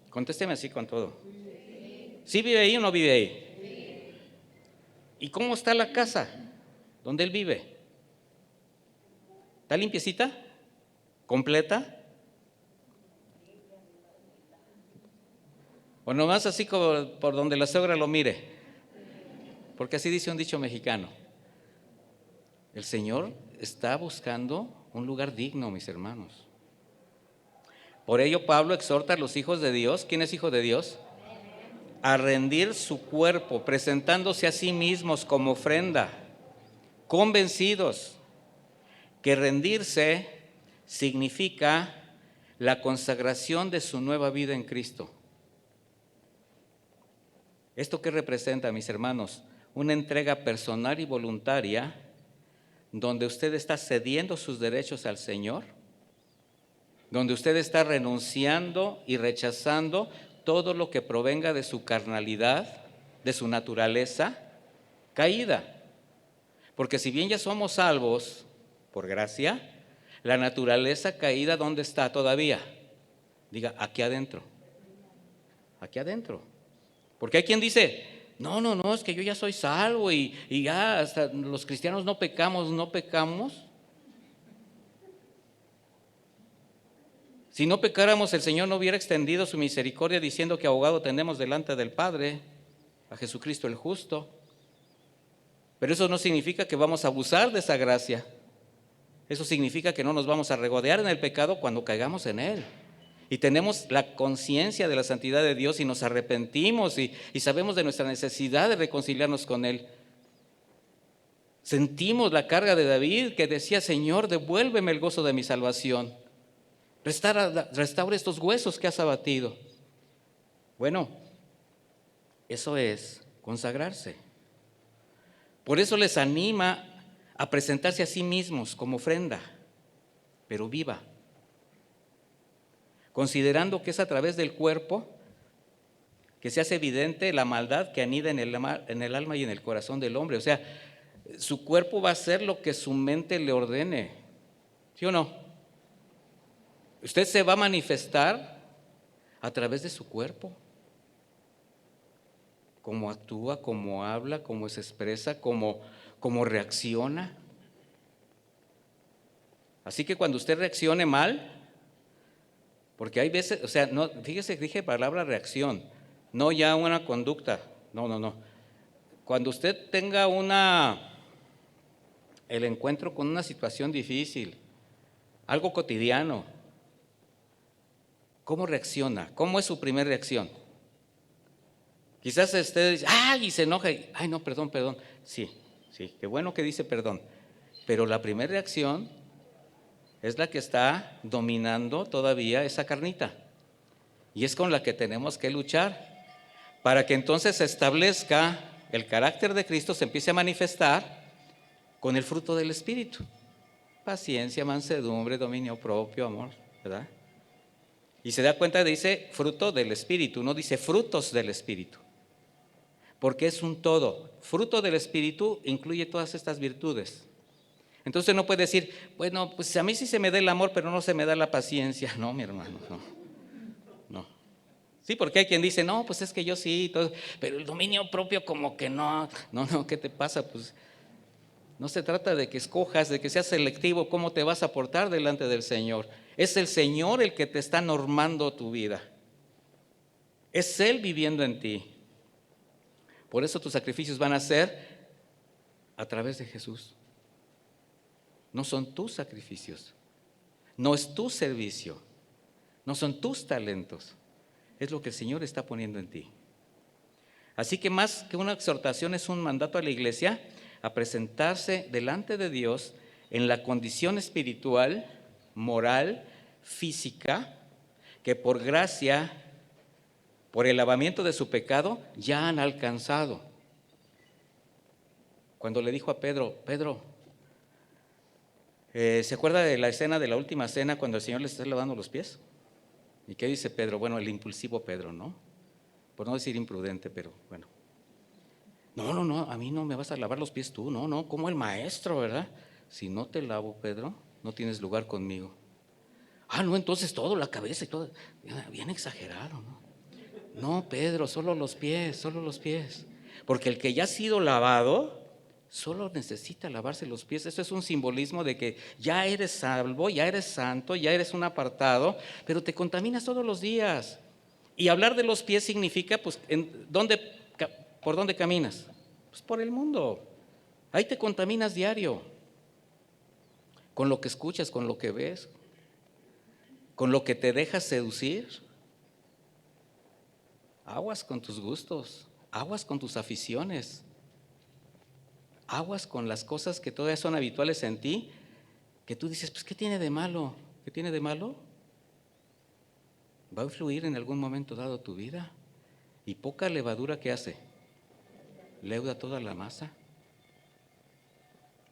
Contésteme así con todo. ¿Sí vive ahí o no vive ahí? ¿Y cómo está la casa donde él vive? ¿Está limpiecita? ¿Completa? O nomás así como por donde la suegra lo mire, porque así dice un dicho mexicano. El Señor está buscando un lugar digno, mis hermanos. Por ello Pablo exhorta a los hijos de Dios. ¿Quién es hijo de Dios? A rendir su cuerpo, presentándose a sí mismos como ofrenda, convencidos que rendirse significa la consagración de su nueva vida en Cristo. ¿Esto qué representa, mis hermanos? Una entrega personal y voluntaria donde usted está cediendo sus derechos al Señor, donde usted está renunciando y rechazando todo lo que provenga de su carnalidad, de su naturaleza caída. Porque si bien ya somos salvos por gracia, la naturaleza caída, ¿dónde está todavía? Diga, aquí adentro. Aquí adentro. Porque hay quien dice, no, es que yo ya soy salvo y ya hasta los cristianos no pecamos. Si no pecáramos, el Señor no hubiera extendido su misericordia diciendo que abogado tenemos delante del Padre, a Jesucristo el justo. Pero eso no significa que vamos a abusar de esa gracia. Eso significa que no nos vamos a regodear en el pecado cuando caigamos en él. Y tenemos la conciencia de la santidad de Dios y nos arrepentimos y sabemos de nuestra necesidad de reconciliarnos con él. Sentimos la carga de David que decía, Señor, devuélveme el gozo de mi salvación. Restaura estos huesos que has abatido. Bueno, eso es consagrarse. Por eso les anima a presentarse a sí mismos como ofrenda. pero viva. Considerando que es a través del cuerpo que se hace evidente la maldad que anida en el alma y en el corazón del hombre. O sea, su cuerpo va a hacer lo que su mente le ordene. ¿Sí o no? Usted se va a manifestar a través de su cuerpo. Cómo actúa, cómo habla, cómo se expresa, cómo reacciona. Así que cuando usted reaccione mal, porque hay veces, o sea, no, fíjese, dije palabra reacción, no ya una conducta, no. Cuando usted tenga el encuentro con una situación difícil, algo cotidiano, ¿cómo reacciona? ¿Cómo es su primera reacción? Quizás usted dice, ¡ay! Y se enoja, ¡ay, no, perdón! Sí, qué bueno que dice perdón. Pero la primera reacción es la que está dominando todavía esa carnita. Y es con la que tenemos que luchar para que entonces se establezca el carácter de Cristo, se empiece a manifestar con el fruto del Espíritu. Paciencia, mansedumbre, dominio propio, amor, ¿verdad? Y se da cuenta, dice fruto del Espíritu, no dice frutos del Espíritu. Porque es un todo. Fruto del Espíritu incluye todas estas virtudes. Entonces no puede decir, bueno, pues a mí sí se me da el amor, pero no se me da la paciencia. No, mi hermano, no. Sí, porque hay quien dice, no, pues es que yo sí, todo, pero el dominio propio como que no, ¿qué te pasa? Pues no se trata de que escojas, de que seas selectivo cómo te vas a portar delante del Señor. Es el Señor el que te está normando tu vida. Es Él viviendo en ti. Por eso tus sacrificios van a ser a través de Jesús. No son tus sacrificios, no es tu servicio, no son tus talentos, es lo que el Señor está poniendo en ti. Así que más que una exhortación es un mandato a la iglesia a presentarse delante de Dios en la condición espiritual, moral, física, que por gracia, por el lavamiento de su pecado, ya han alcanzado. Cuando le dijo a Pedro, ¿se acuerda de la escena de la última cena cuando el Señor le está lavando los pies? ¿Y qué dice Pedro? Bueno, el impulsivo Pedro, ¿no? Por no decir imprudente, pero bueno. No, a mí no me vas a lavar los pies tú, no, como el maestro, ¿verdad? Si no te lavo, Pedro, no tienes lugar conmigo. No, entonces todo, la cabeza y todo, bien exagerado, ¿no? No, Pedro, solo los pies, porque el que ya ha sido lavado, solo necesita lavarse los pies. Eso es un simbolismo de que ya eres salvo, ya eres santo, ya eres un apartado, pero te contaminas todos los días. Y hablar de los pies significa, pues, ¿por dónde caminas? Pues por el mundo. Ahí te contaminas diario. Con lo que escuchas, con lo que ves, con lo que te dejas seducir. Aguas con tus gustos, aguas con tus aficiones, aguas con las cosas que todavía son habituales en ti, que tú dices, pues ¿qué tiene de malo? ¿Qué tiene de malo? Va a influir en algún momento dado tu vida. Y poca levadura, ¿qué hace? Leuda toda la masa.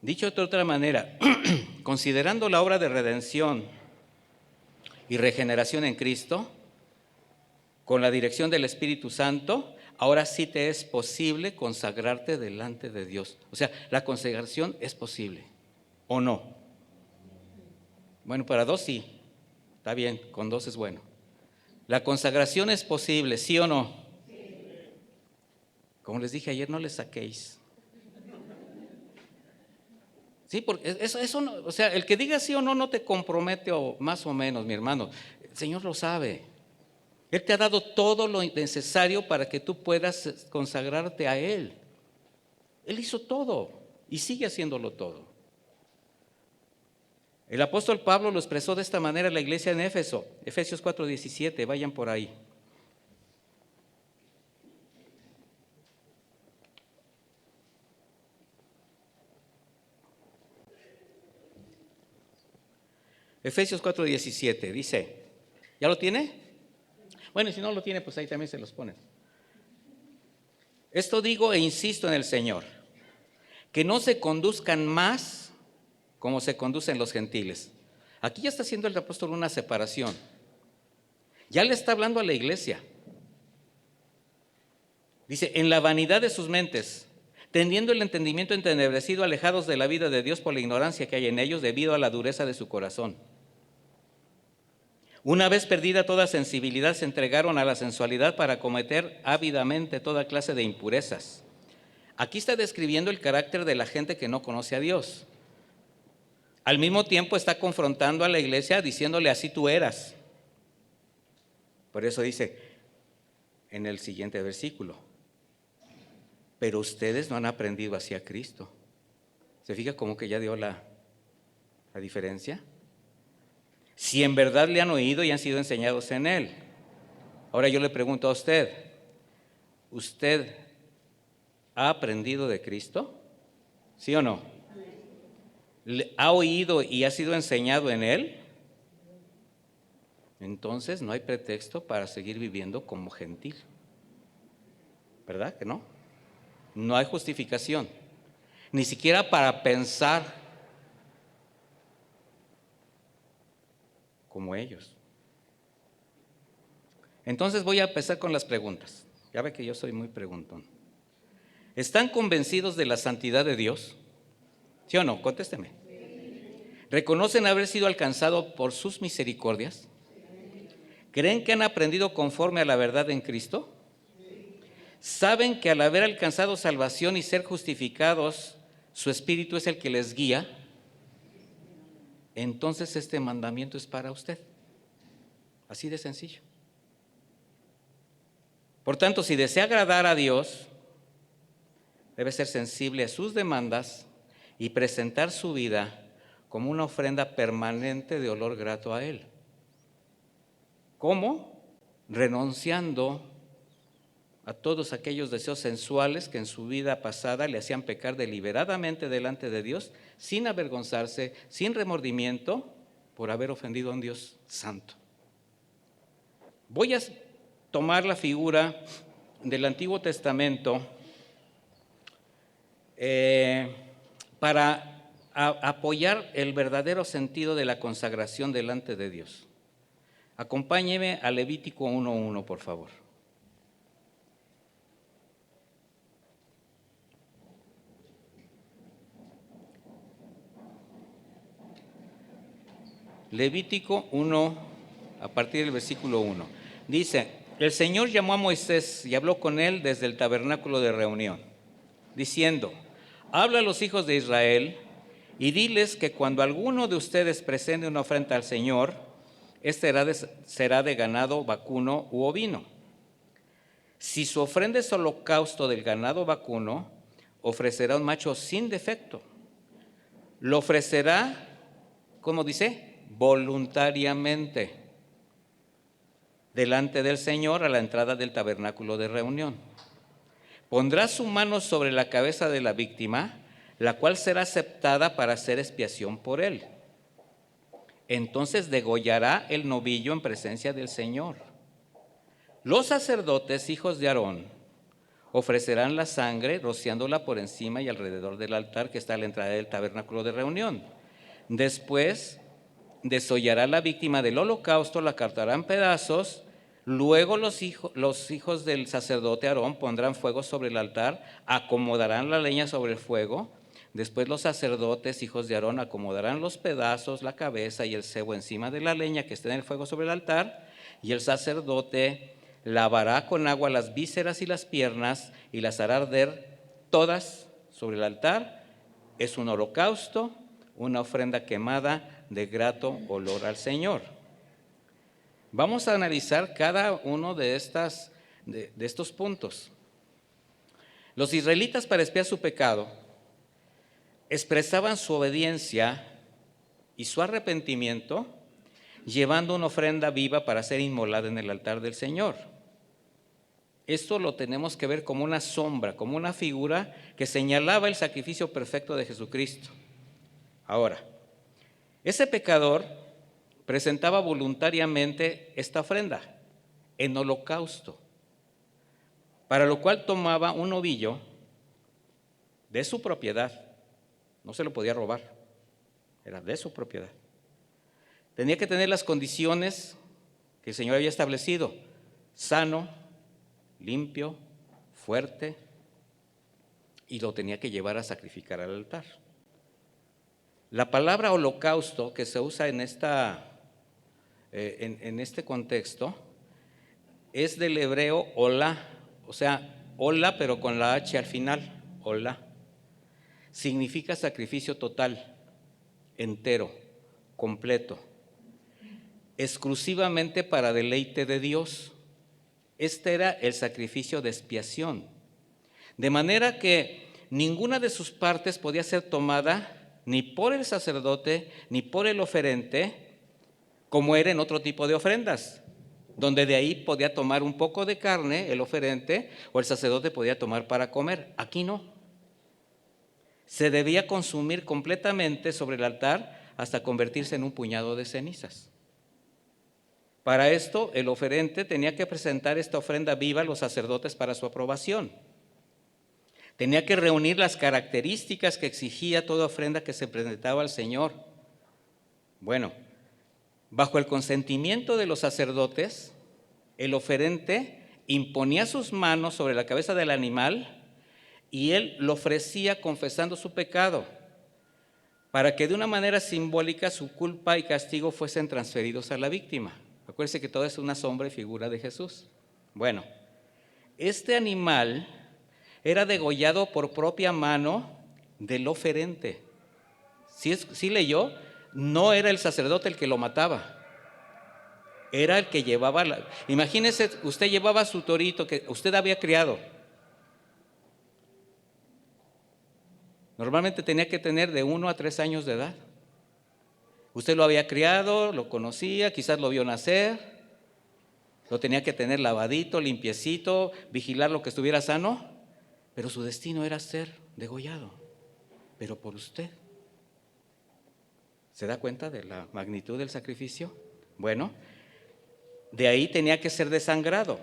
Dicho de otra manera, considerando la obra de redención y regeneración en Cristo, con la dirección del Espíritu Santo, ahora sí te es posible consagrarte delante de Dios. O sea, la consagración es posible, ¿o no? Bueno, para dos sí, está bien, con dos es bueno. La consagración es posible, ¿sí o no? Como les dije ayer, no le saquéis. Sí, porque eso no, o sea, el que diga sí o no no te compromete o más o menos, mi hermano. El Señor lo sabe. Él te ha dado todo lo necesario para que tú puedas consagrarte a Él. Él hizo todo y sigue haciéndolo todo. El apóstol Pablo lo expresó de esta manera en la iglesia en Éfeso, Efesios 4:17, vayan por ahí. Efesios 4:17 dice, ¿ya lo tiene? Bueno, y si no lo tiene, pues ahí también se los pone. Esto digo e insisto en el Señor, que no se conduzcan más como se conducen los gentiles. Aquí ya está haciendo el apóstol una separación. Ya le está hablando a la iglesia. Dice, en la vanidad de sus mentes, teniendo el entendimiento entenebrecido, alejados de la vida de Dios por la ignorancia que hay en ellos debido a la dureza de su corazón. Una vez perdida toda sensibilidad, se entregaron a la sensualidad para cometer ávidamente toda clase de impurezas. Aquí está describiendo el carácter de la gente que no conoce a Dios. Al mismo tiempo está confrontando a la iglesia diciéndole, así tú eras. Por eso dice en el siguiente versículo, pero ustedes no han aprendido así a Cristo. ¿Se fija cómo que ya dio la diferencia? Si en verdad le han oído y han sido enseñados en Él. Ahora yo le pregunto a usted, ¿usted ha aprendido de Cristo? ¿Sí o no? ¿Ha oído y ha sido enseñado en Él? Entonces no hay pretexto para seguir viviendo como gentil. ¿Verdad que no? No hay justificación, ni siquiera para pensar como ellos. Entonces voy a empezar con las preguntas. Ya ve que yo soy muy preguntón. ¿Están convencidos de la santidad de Dios? ¿Sí o no? Contésteme. ¿Reconocen haber sido alcanzados por sus misericordias? ¿Creen que han aprendido conforme a la verdad en Cristo? ¿Saben que al haber alcanzado salvación y ser justificados, su Espíritu es el que les guía? Entonces este mandamiento es para usted. Así de sencillo. Por tanto, si desea agradar a Dios, debe ser sensible a sus demandas y presentar su vida como una ofrenda permanente de olor grato a Él. ¿Cómo? Renunciando a todos aquellos deseos sensuales que en su vida pasada le hacían pecar deliberadamente delante de Dios, sin avergonzarse, sin remordimiento, por haber ofendido a un Dios santo. Voy a tomar la figura del Antiguo Testamento para apoyar el verdadero sentido de la consagración delante de Dios. Acompáñeme a Levítico 1:1, por favor. Levítico 1, a partir del versículo 1. Dice, el Señor llamó a Moisés y habló con él desde el tabernáculo de reunión, diciendo, habla a los hijos de Israel y diles que cuando alguno de ustedes presente una ofrenda al Señor, será de ganado vacuno u ovino. Si su ofrenda es holocausto del ganado vacuno, ofrecerá un macho sin defecto. Lo ofrecerá, ¿cómo dice? Voluntariamente, delante del Señor a la entrada del tabernáculo de reunión. Pondrá su mano sobre la cabeza de la víctima, la cual será aceptada para hacer expiación por él. Entonces degollará el novillo en presencia del Señor. Los sacerdotes, hijos de Aarón, ofrecerán la sangre rociándola por encima y alrededor del altar que está a la entrada del tabernáculo de reunión. Después desollará la víctima del holocausto, la cortará en pedazos. Luego los hijos del sacerdote Aarón pondrán fuego sobre el altar, acomodarán la leña sobre el fuego. Después los sacerdotes, hijos de Aarón, acomodarán los pedazos, la cabeza y el cebo encima de la leña que está en el fuego sobre el altar. Y el sacerdote lavará con agua las vísceras y las piernas y las hará arder todas sobre el altar. Es un holocausto, una ofrenda quemada de grato olor al Señor. Vamos a analizar cada uno de estos puntos. Los israelitas, para expiar su pecado, expresaban su obediencia y su arrepentimiento llevando una ofrenda viva para ser inmolada en el altar del Señor. Esto lo tenemos que ver como una sombra, como una figura que señalaba el sacrificio perfecto de Jesucristo. Ahora, ese pecador presentaba voluntariamente esta ofrenda en holocausto, para lo cual tomaba un novillo de su propiedad, no se lo podía robar, era de su propiedad. Tenía que tener las condiciones que el Señor había establecido: sano, limpio, fuerte, y lo tenía que llevar a sacrificar al altar. La palabra holocausto que se usa en este contexto es del hebreo olá, o sea, hola pero con la H al final, olá. Significa sacrificio total, entero, completo, exclusivamente para deleite de Dios. Este era el sacrificio de expiación, de manera que ninguna de sus partes podía ser tomada ni por el sacerdote ni por el oferente, como era en otro tipo de ofrendas, donde de ahí podía tomar un poco de carne el oferente o el sacerdote podía tomar para comer. Aquí no. Se debía consumir completamente sobre el altar hasta convertirse en un puñado de cenizas. Para esto, el oferente tenía que presentar esta ofrenda viva a los sacerdotes para su aprobación. Tenía que reunir las características que exigía toda ofrenda que se presentaba al Señor. Bueno, bajo el consentimiento de los sacerdotes, el oferente imponía sus manos sobre la cabeza del animal y él lo ofrecía confesando su pecado, para que de una manera simbólica su culpa y castigo fuesen transferidos a la víctima. Acuérdense que todo es una sombra y figura de Jesús. Bueno, este animal era degollado por propia mano del oferente. ¿Sí leyó? No era el sacerdote el que lo mataba, era el que llevaba Imagínese, usted llevaba su torito que usted había criado. Normalmente tenía que tener de 1 a 3 años de edad. Usted lo había criado, lo conocía, quizás lo vio nacer, lo tenía que tener lavadito, limpiecito, vigilar lo que estuviera sano, pero su destino era ser degollado, pero por usted. ¿Se da cuenta de la magnitud del sacrificio? Bueno, de ahí tenía que ser desangrado.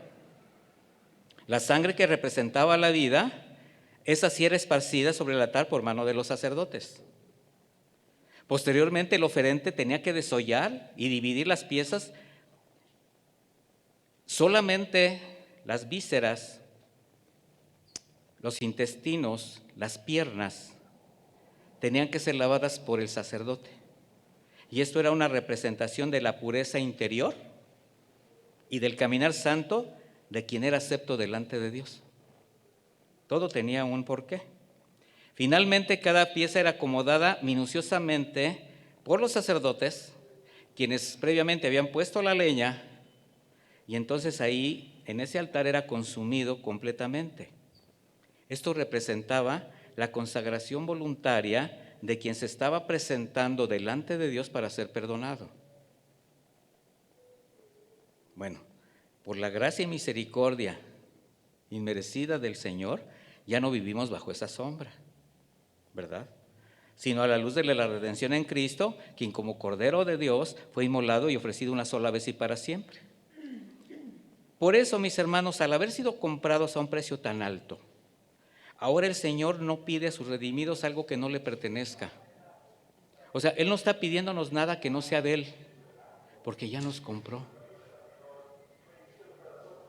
La sangre que representaba la vida, esa sí era esparcida sobre el altar por mano de los sacerdotes. Posteriormente el oferente tenía que desollar y dividir las piezas. Solamente las vísceras, los intestinos, las piernas tenían que ser lavadas por el sacerdote. Y esto era una representación de la pureza interior y del caminar santo de quien era acepto delante de Dios. Todo tenía un porqué. Finalmente, cada pieza era acomodada minuciosamente por los sacerdotes, quienes previamente habían puesto la leña, y entonces ahí, en ese altar, era consumido completamente. Esto representaba la consagración voluntaria de quien se estaba presentando delante de Dios para ser perdonado. Bueno, por la gracia y misericordia inmerecida del Señor, ya no vivimos bajo esa sombra, ¿verdad? Sino a la luz de la redención en Cristo, quien como Cordero de Dios fue inmolado y ofrecido una sola vez y para siempre. Por eso, mis hermanos, al haber sido comprados a un precio tan alto, ahora el Señor no pide a sus redimidos algo que no le pertenezca. O sea, Él no está pidiéndonos nada que no sea de Él, porque ya nos compró.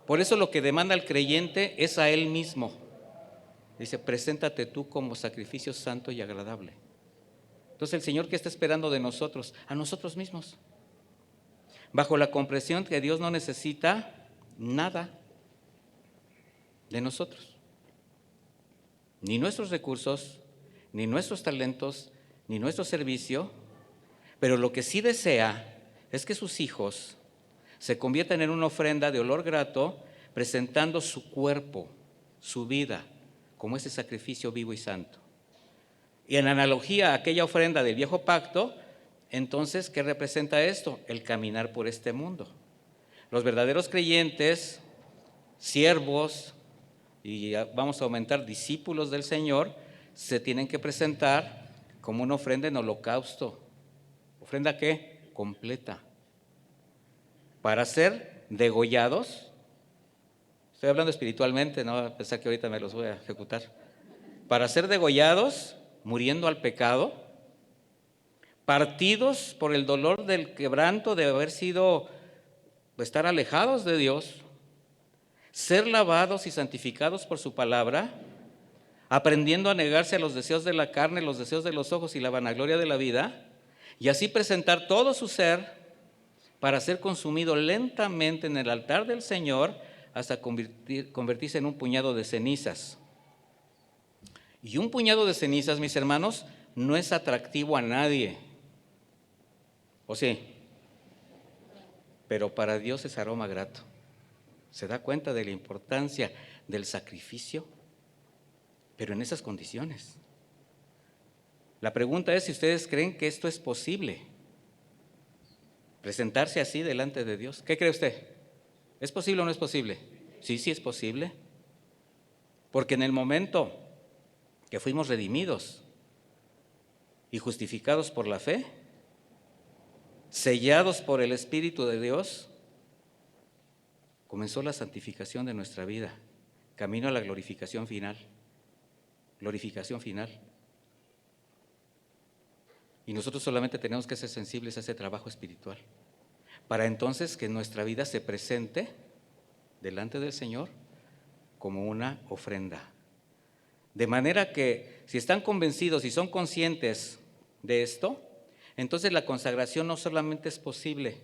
Por eso lo que demanda el creyente es a Él mismo. Dice, preséntate tú como sacrificio santo y agradable. Entonces el Señor, ¿qué está esperando de nosotros? A nosotros mismos. Bajo la comprensión que Dios no necesita nada de nosotros. Ni nuestros recursos, ni nuestros talentos, ni nuestro servicio. Pero lo que sí desea es que sus hijos se conviertan en una ofrenda de olor grato, presentando su cuerpo, su vida, como ese sacrificio vivo y santo. Y en analogía a aquella ofrenda del viejo pacto, entonces, ¿qué representa esto? El caminar por este mundo. Los verdaderos creyentes, siervos, y vamos a aumentar discípulos del Señor, se tienen que presentar como una ofrenda en holocausto. ¿Ofrenda qué? Completa. Para ser degollados, estoy hablando espiritualmente, no a pensar que ahorita me los voy a ejecutar. Para ser degollados, muriendo al pecado, partidos por el dolor del quebranto de estar alejados de Dios, ser lavados y santificados por su palabra, aprendiendo a negarse a los deseos de la carne, los deseos de los ojos y la vanagloria de la vida, y así presentar todo su ser para ser consumido lentamente en el altar del Señor hasta convertirse en un puñado de cenizas. Y un puñado de cenizas, mis hermanos, no es atractivo a nadie. ¿O sí? Pero para Dios es aroma grato. ¿Se da cuenta de la importancia del sacrificio? Pero en esas condiciones. La pregunta es si ustedes creen que esto es posible. Presentarse así delante de Dios. ¿Qué cree usted? ¿Es posible o no es posible? Sí, sí es posible. Porque en el momento que fuimos redimidos y justificados por la fe, sellados por el Espíritu de Dios, comenzó la santificación de nuestra vida, camino a la glorificación final. Glorificación final. Y nosotros solamente tenemos que ser sensibles a ese trabajo espiritual, para entonces que nuestra vida se presente delante del Señor como una ofrenda. De manera que si están convencidos y son conscientes de esto, entonces la consagración no solamente es posible,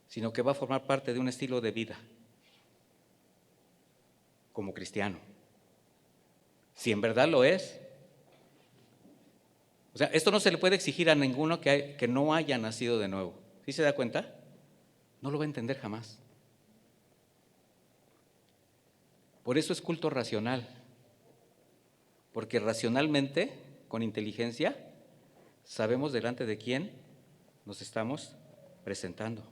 sino que va a formar parte de un estilo de vida como cristiano. Si en verdad lo es. O sea, esto no se le puede exigir a ninguno que no haya nacido de nuevo. ¿Sí se da cuenta? No lo va a entender jamás. Por eso es culto racional. Porque racionalmente, con inteligencia, sabemos delante de quién nos estamos presentando.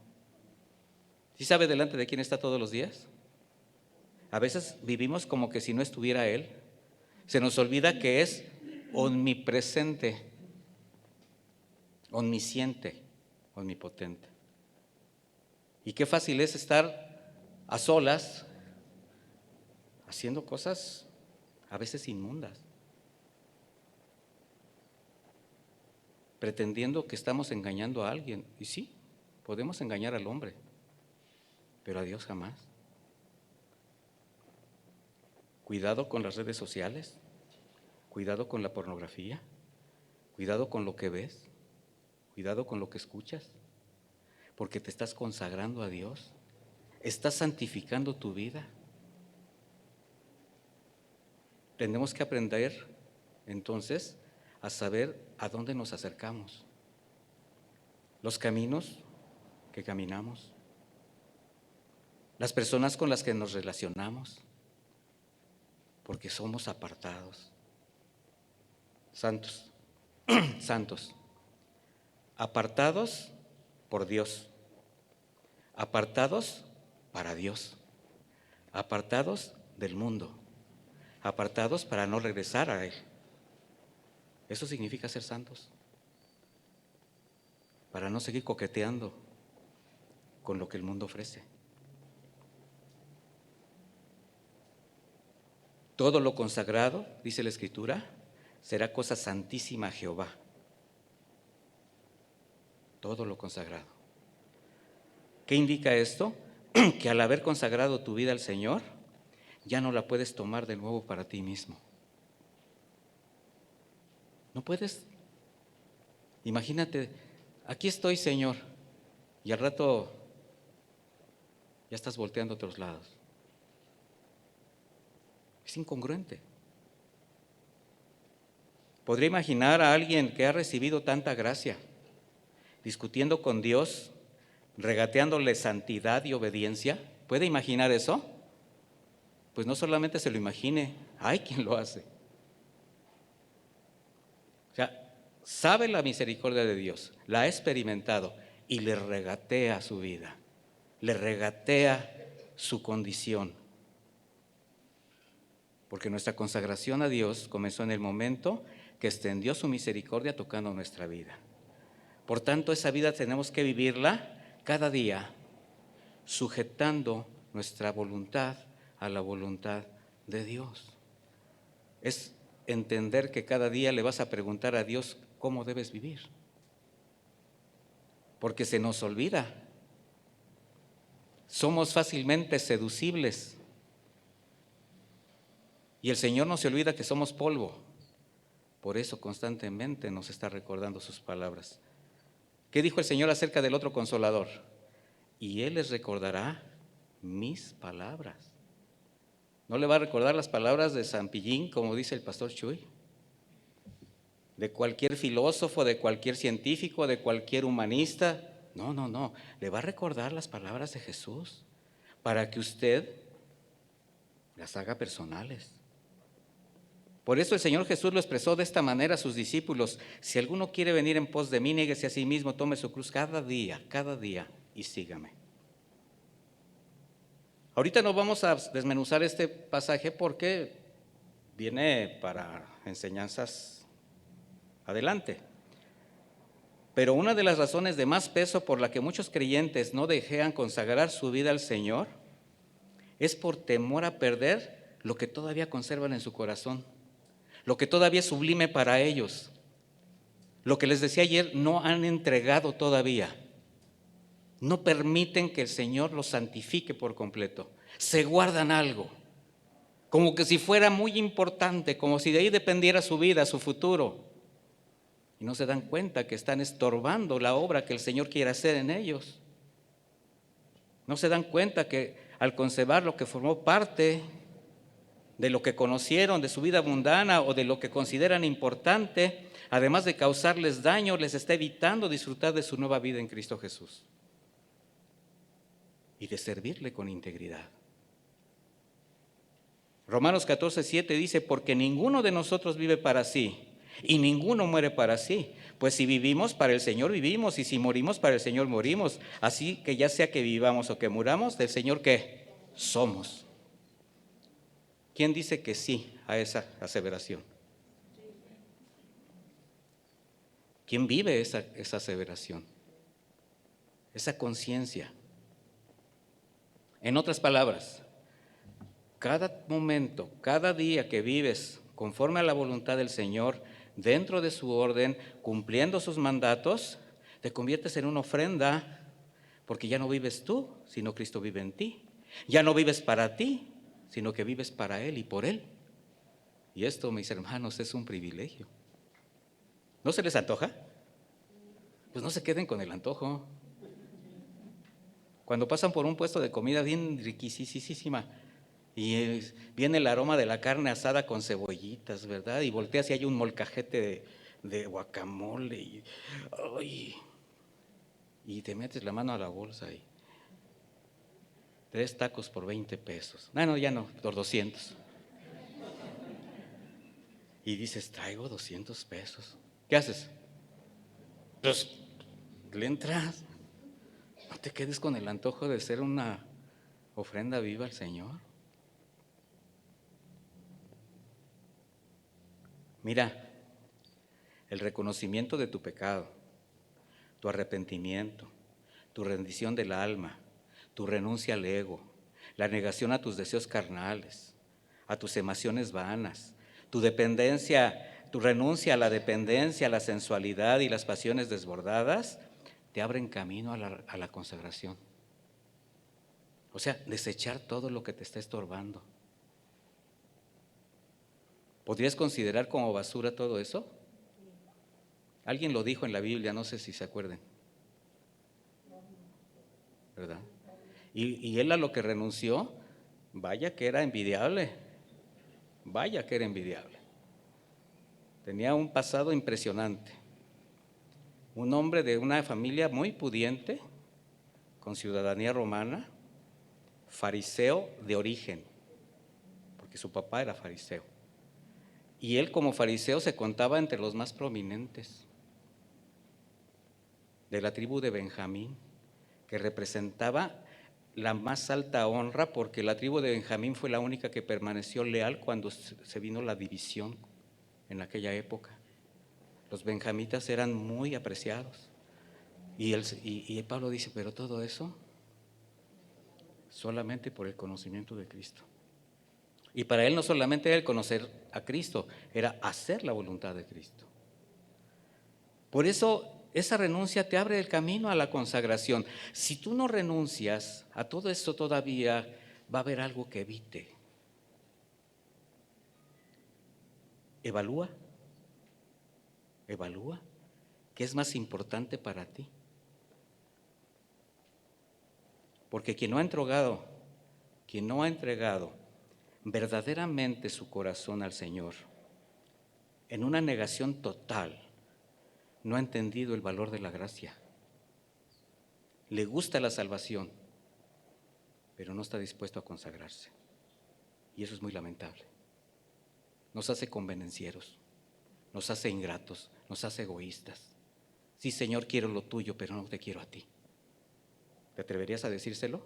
¿Sí sabe delante de quién está todos los días? A veces vivimos como que si no estuviera Él. Se nos olvida que es omnipresente, omnisciente, omnipotente. Y qué fácil es estar a solas haciendo cosas a veces inmundas, pretendiendo que estamos engañando a alguien. Y sí, podemos engañar al hombre, pero a Dios jamás. Cuidado con las redes sociales, cuidado con la pornografía, cuidado con lo que ves, cuidado con lo que escuchas, porque te estás consagrando a Dios, estás santificando tu vida. Tenemos que aprender entonces a saber a dónde nos acercamos, los caminos que caminamos, las personas con las que nos relacionamos, porque somos apartados, santos, santos, apartados por Dios, apartados para Dios, apartados del mundo, apartados para no regresar a Él. Eso significa ser santos, para no seguir coqueteando con lo que el mundo ofrece. Todo lo consagrado, dice la Escritura, será cosa santísima a Jehová. Todo lo consagrado. ¿Qué indica esto? Que al haber consagrado tu vida al Señor, ya no la puedes tomar de nuevo para ti mismo. No puedes. Imagínate, aquí estoy, Señor, y al rato ya estás volteando a otros lados. Es incongruente. Podría imaginar a alguien que ha recibido tanta gracia, discutiendo con Dios, regateándole santidad y obediencia. ¿Puede imaginar eso? Pues no solamente se lo imagine, hay quien lo hace. O sea, sabe la misericordia de Dios, la ha experimentado y le regatea su vida, le regatea su condición. Porque nuestra consagración a Dios comenzó en el momento que extendió su misericordia tocando nuestra vida. Por tanto, esa vida tenemos que vivirla cada día, sujetando nuestra voluntad a la voluntad de Dios. Es entender que cada día le vas a preguntar a Dios cómo debes vivir. porque se nos olvida. Somos fácilmente seducibles. Y el Señor no se olvida que somos polvo. Por eso constantemente nos está recordando sus palabras. ¿Qué dijo el Señor acerca del otro consolador? Y Él les recordará mis palabras. ¿No le va a recordar las palabras de San Pillín, como dice el pastor Chuy? De cualquier filósofo, de cualquier científico, de cualquier humanista. No. Le va a recordar las palabras de Jesús para que usted las haga personales. Por eso el Señor Jesús lo expresó de esta manera a sus discípulos: si alguno quiere venir en pos de mí, niéguese a sí mismo, tome su cruz cada día y sígame. Ahorita no vamos a desmenuzar este pasaje porque viene para enseñanzas adelante. Pero una de las razones de más peso por la que muchos creyentes no desean consagrar su vida al Señor es por temor a perder lo que todavía conservan en su corazón, lo que todavía es sublime para ellos, lo que les decía ayer, no han entregado todavía. No permiten que el Señor los santifique por completo. Se guardan algo, como que si fuera muy importante, como si de ahí dependiera su vida, su futuro. Y no se dan cuenta que están estorbando la obra que el Señor quiere hacer en ellos. No se dan cuenta que al conservar lo que formó parte de lo que conocieron de su vida mundana o de lo que consideran importante, además de causarles daño, les está evitando disfrutar de su nueva vida en Cristo Jesús y de servirle con integridad. Romanos 14:7 dice: porque ninguno de nosotros vive para sí y ninguno muere para sí, pues si vivimos, para el Señor vivimos, y si morimos, para el Señor morimos. Así que ya sea que vivamos o que muramos, del Señor ¿qué? Somos. ¿Quién dice que sí a esa aseveración? ¿Quién vive esa aseveración? Esa conciencia. En otras palabras, cada momento, cada día que vives conforme a la voluntad del Señor, dentro de su orden, cumpliendo sus mandatos, te conviertes en una ofrenda, porque ya no vives tú, sino Cristo vive en ti. Ya no vives para ti, sino que vives para Él y por Él. Y esto, mis hermanos, es un privilegio. ¿No se les antoja? Pues no se queden con el antojo. Cuando pasan por un puesto de comida bien riquísima y viene el aroma de la carne asada con cebollitas, ¿verdad? Y volteas y hay un molcajete de guacamole y te metes la mano a la bolsa y 3 tacos por 20 pesos. No, ya no, por 200. Y dices, traigo 200 pesos. ¿Qué haces? Pues le entras. No te quedes con el antojo de ser una ofrenda viva al Señor. Mira, el reconocimiento de tu pecado, tu arrepentimiento, tu rendición del alma, tu renuncia al ego, la negación a tus deseos carnales, a tus emociones vanas, tu dependencia, tu renuncia a la dependencia, a la sensualidad y las pasiones desbordadas, te abren camino a la consagración. O sea, desechar todo lo que te está estorbando. ¿Podrías considerar como basura todo eso? Alguien lo dijo en la Biblia, no sé si se acuerdan, ¿verdad? Y él a lo que renunció, vaya que era envidiable, vaya que era envidiable. Tenía un pasado impresionante. Un hombre de una familia muy pudiente, con ciudadanía romana, fariseo de origen, porque su papá era fariseo. Y él como fariseo se contaba entre los más prominentes de la tribu de Benjamín, que representaba la más alta honra, porque la tribu de Benjamín fue la única que permaneció leal cuando se vino la división en aquella época. Los benjamitas eran muy apreciados. Y Pablo dice, pero todo eso solamente por el conocimiento de Cristo. Y para él no solamente era el conocer a Cristo, era hacer la voluntad de Cristo. Por eso esa renuncia te abre el camino a la consagración. Si tú no renuncias a todo esto, todavía va a haber algo que evite. Evalúa qué es más importante para ti. Porque quien no ha entregado verdaderamente su corazón al Señor, en una negación total, no ha entendido el valor de la gracia. Le gusta la salvación, pero no está dispuesto a consagrarse. Y eso es muy lamentable. Nos hace convenencieros, nos hace ingratos, nos hace egoístas. Sí, Señor, quiero lo tuyo, pero no te quiero a ti. ¿Te atreverías a decírselo?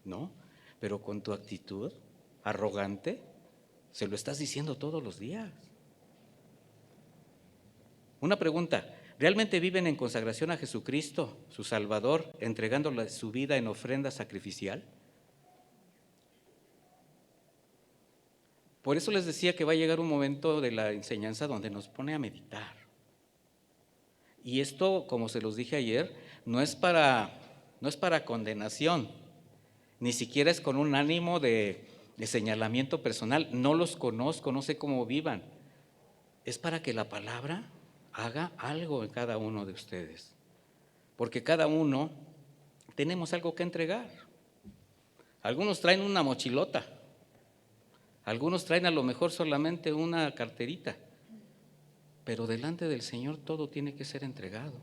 No, pero con tu actitud arrogante se lo estás diciendo todos los días. Una pregunta: ¿realmente viven en consagración a Jesucristo, su Salvador, entregándole su vida en ofrenda sacrificial? Por eso les decía que va a llegar un momento de la enseñanza donde nos pone a meditar. Y esto, como se los dije ayer, no es para condenación, ni siquiera es con un ánimo de señalamiento personal. No los conozco, no sé cómo vivan. Es para que la palabra haga algo en cada uno de ustedes. Porque cada uno tenemos algo que entregar. Algunos traen una mochilota, algunos traen a lo mejor solamente una carterita, pero delante del Señor todo tiene que ser entregado.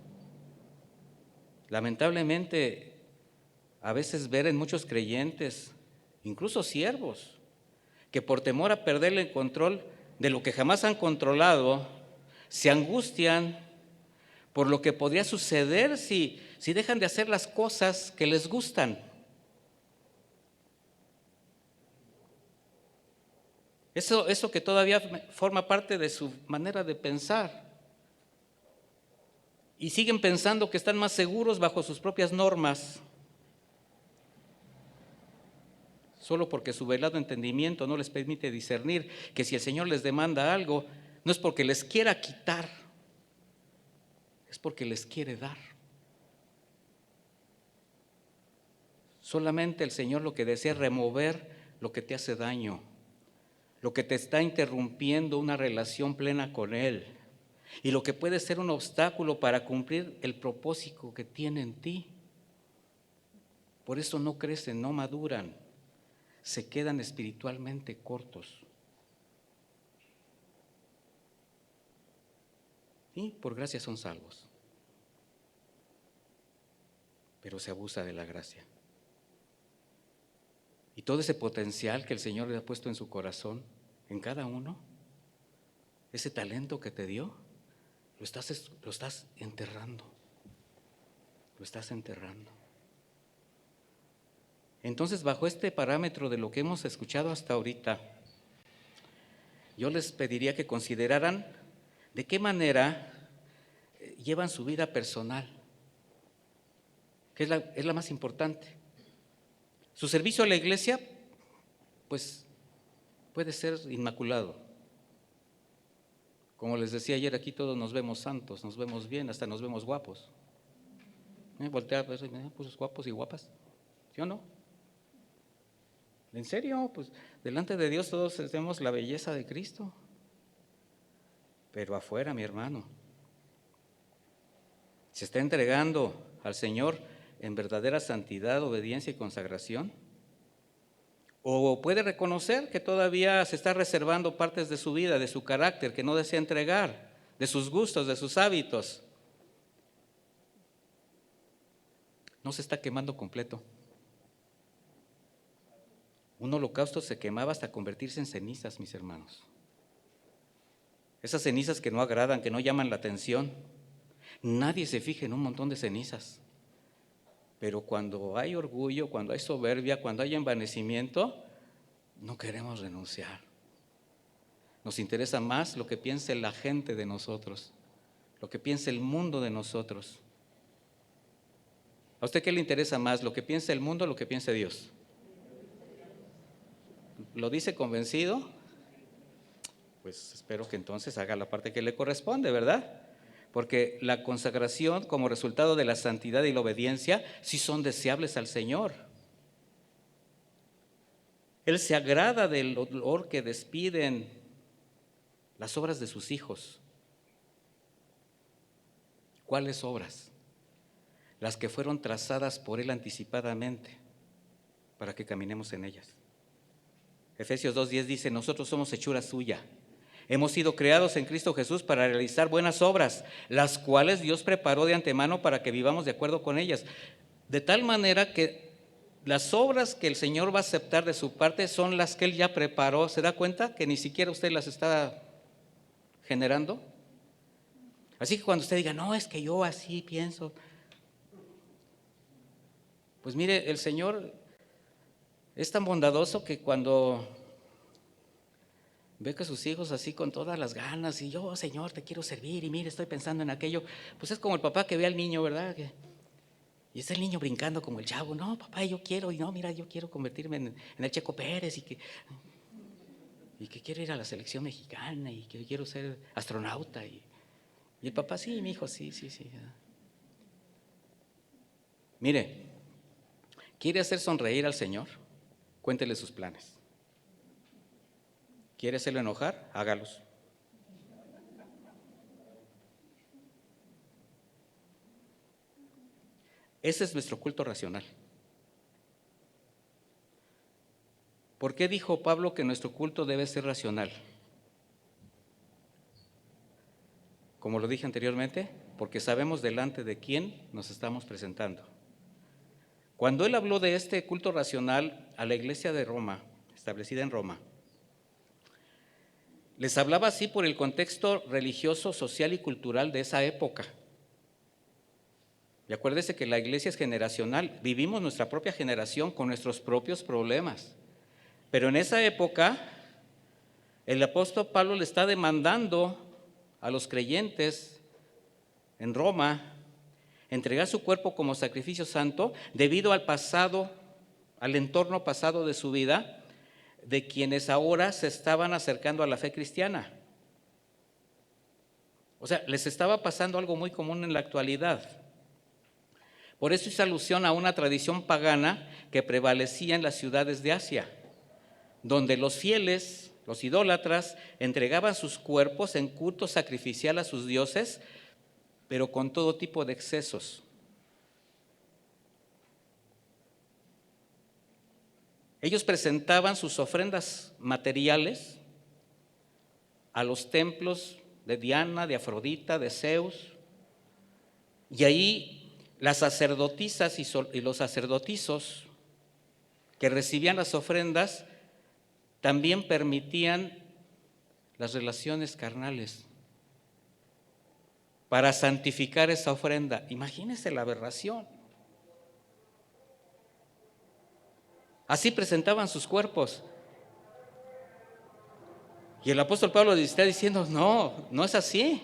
Lamentablemente, a veces ver en muchos creyentes, incluso siervos, que por temor a perderle el control de lo que jamás han controlado, se angustian por lo que podría suceder si dejan de hacer las cosas que les gustan. Eso que todavía forma parte de su manera de pensar. Y siguen pensando que están más seguros bajo sus propias normas, solo porque su velado entendimiento no les permite discernir que si el Señor les demanda algo, no es porque les quiera quitar, es porque les quiere dar. Solamente el Señor lo que desea es remover lo que te hace daño, lo que te está interrumpiendo una relación plena con Él, y lo que puede ser un obstáculo para cumplir el propósito que tiene en ti. Por eso no crecen, no maduran, se quedan espiritualmente cortos. Y por gracia son salvos, pero se abusa de la gracia. Y todo ese potencial que el Señor le ha puesto en su corazón, en cada uno, ese talento que te dio, lo estás enterrando. Lo estás enterrando. Entonces, bajo este parámetro de lo que hemos escuchado hasta ahorita, yo les pediría que consideraran de qué manera llevan su vida personal, que es la más importante. Su servicio a la iglesia, pues, puede ser inmaculado. Como les decía ayer, aquí todos nos vemos santos, nos vemos bien, hasta nos vemos guapos. Voltear, pues guapos y guapas, ¿sí o no? ¿En serio? Pues delante de Dios todos tenemos la belleza de Cristo. Pero afuera, mi hermano, ¿se está entregando al Señor en verdadera santidad, obediencia y consagración? ¿O puede reconocer que todavía se está reservando partes de su vida, de su carácter, que no desea entregar, de sus gustos, de sus hábitos? No se está quemando completo. Un holocausto se quemaba hasta convertirse en cenizas, mis hermanos. Esas cenizas que no agradan, que no llaman la atención. Nadie se fija en un montón de cenizas. Pero cuando hay orgullo, cuando hay soberbia, cuando hay envanecimiento, no queremos renunciar. Nos interesa más lo que piense la gente de nosotros, lo que piense el mundo de nosotros. ¿A usted qué le interesa más, lo que piensa el mundo o lo que piensa Dios? ¿Lo dice convencido? Pues espero que entonces haga la parte que le corresponde, ¿verdad? porque la consagración como resultado de la santidad y la obediencia sí son deseables al Señor. Él se agrada del olor que despiden las obras de sus hijos. ¿Cuáles obras? Las que fueron trazadas por Él anticipadamente para que caminemos en ellas. Efesios 2:10 dice: nosotros somos hechura suya. Hemos sido creados en Cristo Jesús para realizar buenas obras, las cuales Dios preparó de antemano para que vivamos de acuerdo con ellas. De tal manera que las obras que el Señor va a aceptar de su parte son las que Él ya preparó. ¿Se da cuenta que ni siquiera usted las está generando? Así que cuando usted diga, no, es que yo así pienso, pues mire, el Señor es tan bondadoso que cuando ve que sus hijos así con todas las ganas, y yo, Señor, te quiero servir, y mire, estoy pensando en aquello, pues es como el papá que ve al niño, ¿verdad? Y está el niño brincando como el chavo, no, papá, yo quiero, y no, mira, yo quiero convertirme en el Checo Pérez, y que quiero ir a la selección mexicana, y que quiero ser astronauta, y el papá, sí, mi hijo, sí. Mire, ¿quiere hacer sonreír al Señor? Cuéntele sus planes. ¿Quiere hacerlo enojar? Hágalos. Ese es nuestro culto racional. ¿Por qué dijo Pablo que nuestro culto debe ser racional? Como lo dije anteriormente, porque sabemos delante de quién nos estamos presentando. Cuando él habló de este culto racional a la iglesia de Roma, establecida en Roma, les hablaba así por el contexto religioso, social y cultural de esa época. Y acuérdese que la iglesia es generacional, vivimos nuestra propia generación con nuestros propios problemas. Pero en esa época, el apóstol Pablo le está demandando a los creyentes en Roma entregar su cuerpo como sacrificio santo debido al pasado, al entorno pasado de su vida, de quienes ahora se estaban acercando a la fe cristiana. O sea, les estaba pasando algo muy común en la actualidad. Por eso hizo alusión a una tradición pagana que prevalecía en las ciudades de Asia, donde los fieles, los idólatras, entregaban sus cuerpos en culto sacrificial a sus dioses, pero con todo tipo de excesos. Ellos presentaban sus ofrendas materiales a los templos de Diana, de Afrodita, de Zeus, y ahí las sacerdotisas y los sacerdotizos que recibían las ofrendas también permitían las relaciones carnales para santificar esa ofrenda. Imagínense la aberración. Así presentaban sus cuerpos. Y el apóstol Pablo está diciendo, no es así.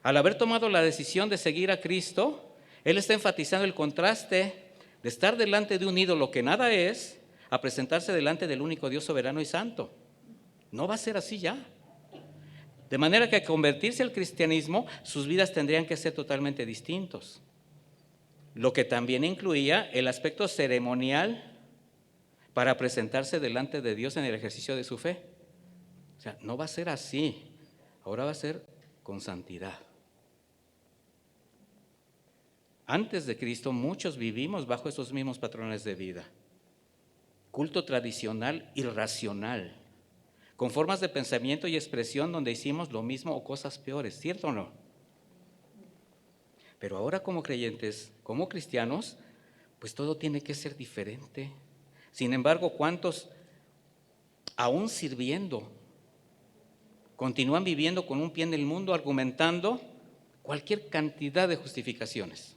Al haber tomado la decisión de seguir a Cristo, él está enfatizando el contraste de estar delante de un ídolo que nada es, a presentarse delante del único Dios soberano y santo. No va a ser así ya. De manera que al convertirse al cristianismo, sus vidas tendrían que ser totalmente distintos. Lo que también incluía el aspecto ceremonial para presentarse delante de Dios en el ejercicio de su fe. O sea, no va a ser así, ahora va a ser con santidad. Antes de Cristo, muchos vivimos bajo esos mismos patrones de vida. Culto tradicional irracional, con formas de pensamiento y expresión donde hicimos lo mismo o cosas peores, ¿cierto o no? Pero ahora como creyentes, como cristianos, pues todo tiene que ser diferente. Sin embargo, ¿cuántos, aún sirviendo, continúan viviendo con un pie en el mundo, argumentando cualquier cantidad de justificaciones?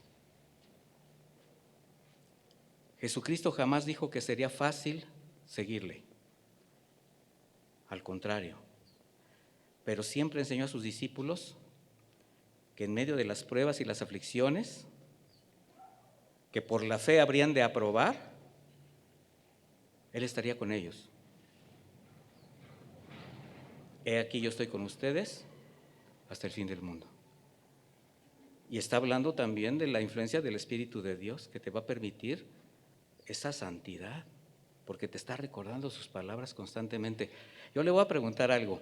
Jesucristo jamás dijo que sería fácil seguirle. Al contrario, pero siempre enseñó a sus discípulos que en medio de las pruebas y las aflicciones que por la fe habrían de aprobar, Él estaría con ellos. He aquí yo estoy con ustedes hasta el fin del mundo. Y está hablando también de la influencia del Espíritu de Dios que te va a permitir esa santidad, porque te está recordando sus palabras constantemente. Yo le voy a preguntar algo.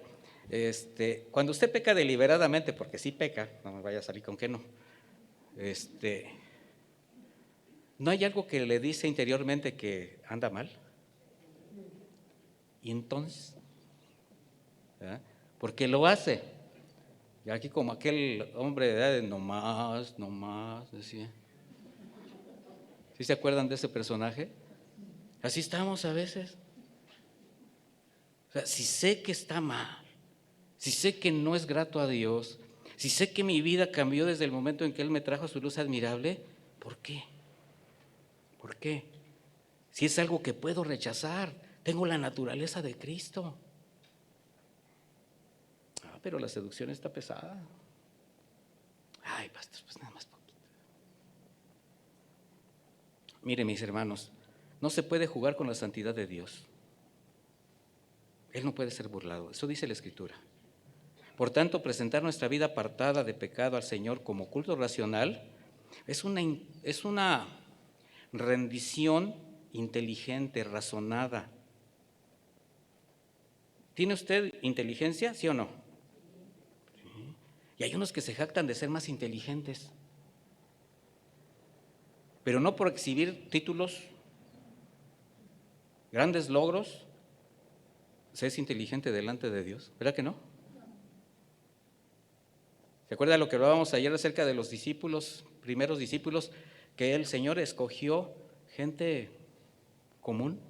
Cuando usted peca deliberadamente, porque sí peca, no me vaya a salir con que no, ¿no hay algo que le dice interiormente que anda mal? Y entonces, ¿verdad? Porque lo hace. Y aquí como aquel hombre de edad de no más, decía. ¿Sí se acuerdan de ese personaje? Así estamos a veces. O sea, si sé que está mal, si sé que no es grato a Dios, si sé que mi vida cambió desde el momento en que Él me trajo a su luz admirable, ¿por qué? ¿Por qué? Si es algo que puedo rechazar, tengo la naturaleza de Cristo. Pero la seducción está pesada. Ay, pastor, pues nada más poquito. Mire, mis hermanos, no se puede jugar con la santidad de Dios. Él no puede ser burlado, eso dice la Escritura. Por tanto, presentar nuestra vida apartada de pecado al Señor como culto racional es una rendición inteligente, razonada. ¿Tiene usted inteligencia, sí o no? Sí. Y hay unos que se jactan de ser más inteligentes, pero no por exhibir títulos, grandes logros, se es inteligente delante de Dios, ¿verdad que no? ¿Se acuerda lo que hablábamos ayer acerca de los discípulos, primeros discípulos, que el Señor escogió gente común?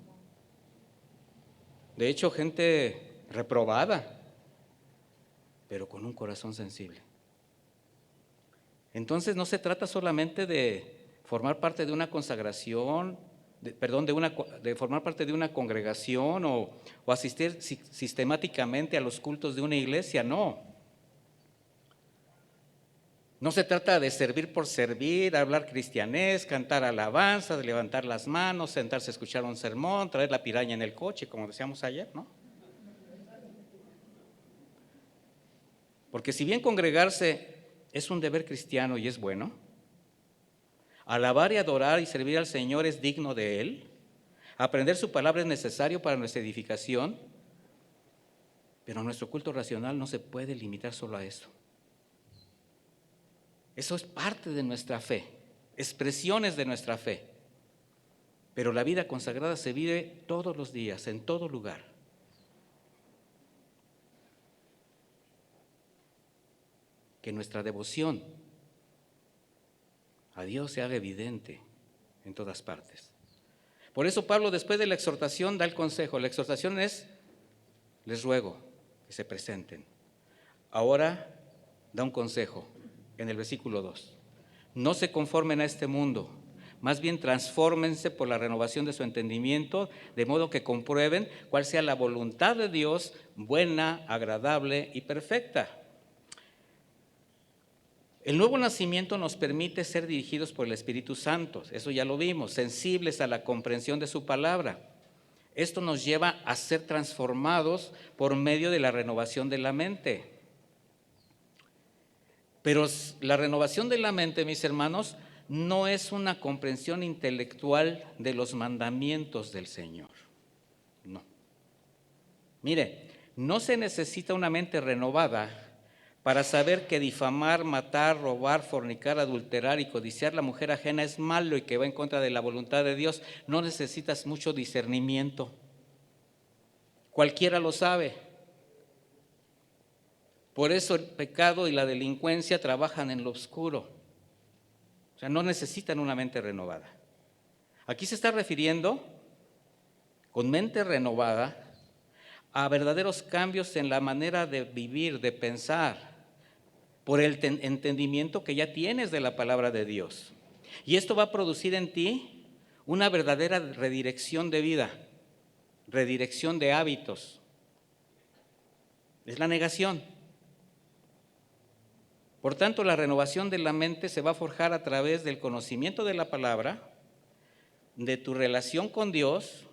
De hecho, gente reprobada, pero con un corazón sensible. Entonces no se trata solamente de formar parte de una consagración, de formar parte de una congregación o asistir sistemáticamente a los cultos de una iglesia, no. No se trata de servir por servir, hablar cristianés, cantar alabanzas, levantar las manos, sentarse a escuchar un sermón, traer la piraña en el coche, como decíamos ayer, ¿no? Porque si bien congregarse es un deber cristiano y es bueno, alabar y adorar y servir al Señor es digno de Él, aprender su palabra es necesario para nuestra edificación, pero nuestro culto racional no se puede limitar solo a eso. Eso es parte de nuestra fe, expresiones de nuestra fe. Pero la vida consagrada se vive todos los días, en todo lugar. Que nuestra devoción a Dios se haga evidente en todas partes. Por eso Pablo, después de la exhortación, da el consejo. La exhortación es: les ruego que se presenten. Ahora da un consejo en el versículo 2. No se conformen a este mundo, más bien transfórmense por la renovación de su entendimiento, de modo que comprueben cuál sea la voluntad de Dios, buena, agradable y perfecta. El nuevo nacimiento nos permite ser dirigidos por el Espíritu Santo, eso ya lo vimos, sensibles a la comprensión de su palabra. Esto nos lleva a ser transformados por medio de la renovación de la mente. Pero la renovación de la mente, mis hermanos, no es una comprensión intelectual de los mandamientos del Señor. No. Mire, no se necesita una mente renovada para saber que difamar, matar, robar, fornicar, adulterar y codiciar la mujer ajena es malo y que va en contra de la voluntad de Dios. No necesitas mucho discernimiento. Cualquiera lo sabe. Por eso el pecado y la delincuencia trabajan en lo oscuro. O sea, no necesitan una mente renovada. Aquí se está refiriendo, con mente renovada, a verdaderos cambios en la manera de vivir, de pensar, por el entendimiento que ya tienes de la palabra de Dios. Y esto va a producir en ti una verdadera redirección de vida, redirección de hábitos. Es la negación. Por tanto, la renovación de la mente se va a forjar a través del conocimiento de la palabra, de tu relación con Dios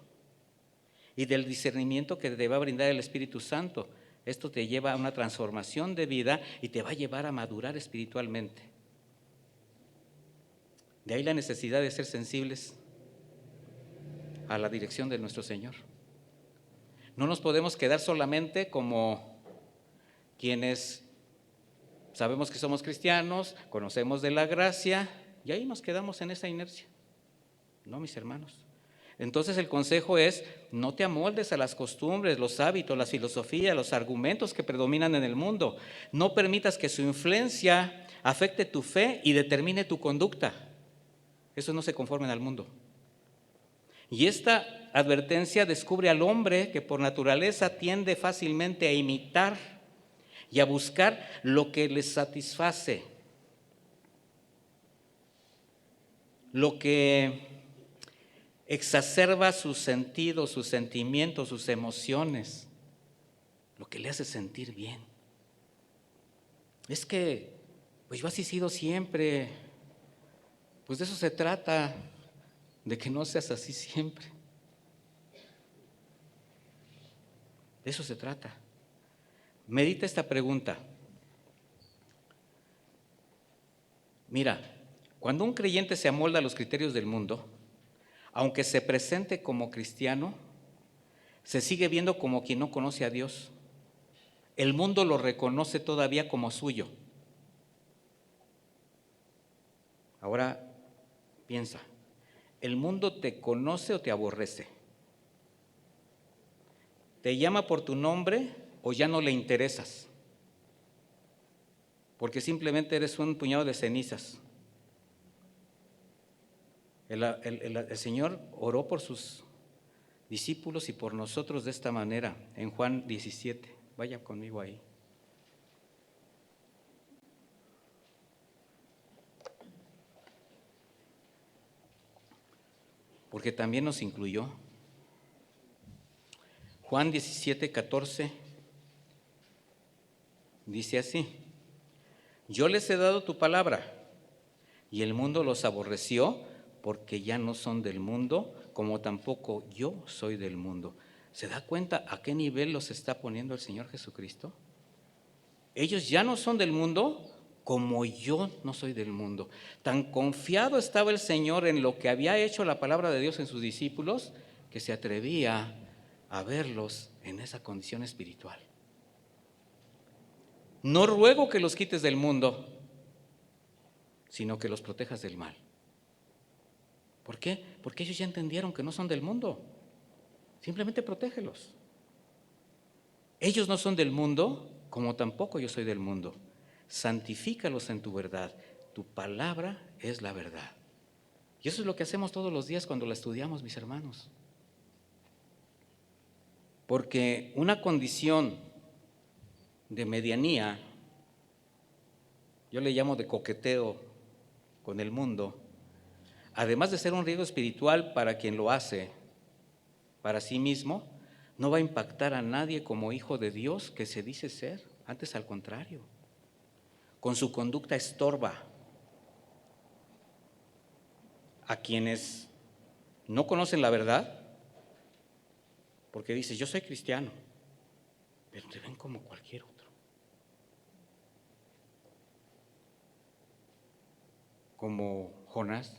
y del discernimiento que te va a brindar el Espíritu Santo. Esto te lleva a una transformación de vida y te va a llevar a madurar espiritualmente. De ahí la necesidad de ser sensibles a la dirección de nuestro Señor. No nos podemos quedar solamente como quienes sabemos que somos cristianos, conocemos de la gracia y ahí nos quedamos en esa inercia. No, mis hermanos. Entonces el consejo es: no te amoldes a las costumbres, los hábitos, las filosofías, los argumentos que predominan en el mundo. No permitas que su influencia afecte tu fe y determine tu conducta. Eso no se conformen al mundo. Y esta advertencia descubre al hombre que por naturaleza tiende fácilmente a imitar y a buscar lo que le satisface, lo que exacerba sus sentidos, sus sentimientos, sus emociones, lo que le hace sentir bien. Es que, pues yo así he sido siempre. Pues de eso se trata, de que no seas así siempre. De eso se trata. Medita esta pregunta. Mira, cuando un creyente se amolda a los criterios del mundo, aunque se presente como cristiano, se sigue viendo como quien no conoce a Dios. El mundo lo reconoce todavía como suyo. Ahora piensa, ¿el mundo te conoce o te aborrece? ¿Te llama por tu nombre o ya no le interesas? Porque simplemente eres un puñado de cenizas. El Señor oró por sus discípulos y por nosotros de esta manera, en Juan 17. Vaya conmigo ahí. Porque también nos incluyó. Juan 17, 14 dice así: yo les he dado tu palabra y el mundo los aborreció porque ya no son del mundo, como tampoco yo soy del mundo. ¿Se da cuenta a qué nivel los está poniendo el Señor Jesucristo? Ellos ya no son del mundo como yo no soy del mundo. Tan confiado estaba el Señor en lo que había hecho la palabra de Dios en sus discípulos, que se atrevía a verlos en esa condición espiritual. No ruego que los quites del mundo, sino que los protejas del mal. ¿Por qué? Porque ellos ya entendieron que no son del mundo. Simplemente protégelos. Ellos no son del mundo, como tampoco yo soy del mundo. Santifícalos en tu verdad. Tu palabra es la verdad. Y eso es lo que hacemos todos los días cuando la estudiamos, mis hermanos. Porque una condición de medianía, yo le llamo de coqueteo con el mundo, además de ser un riesgo espiritual para quien lo hace, para sí mismo, no va a impactar a nadie como hijo de Dios que se dice ser. Antes, al contrario, con su conducta estorba a quienes no conocen la verdad, porque dice: yo soy cristiano, pero te ven como cualquier otro. Como Jonás.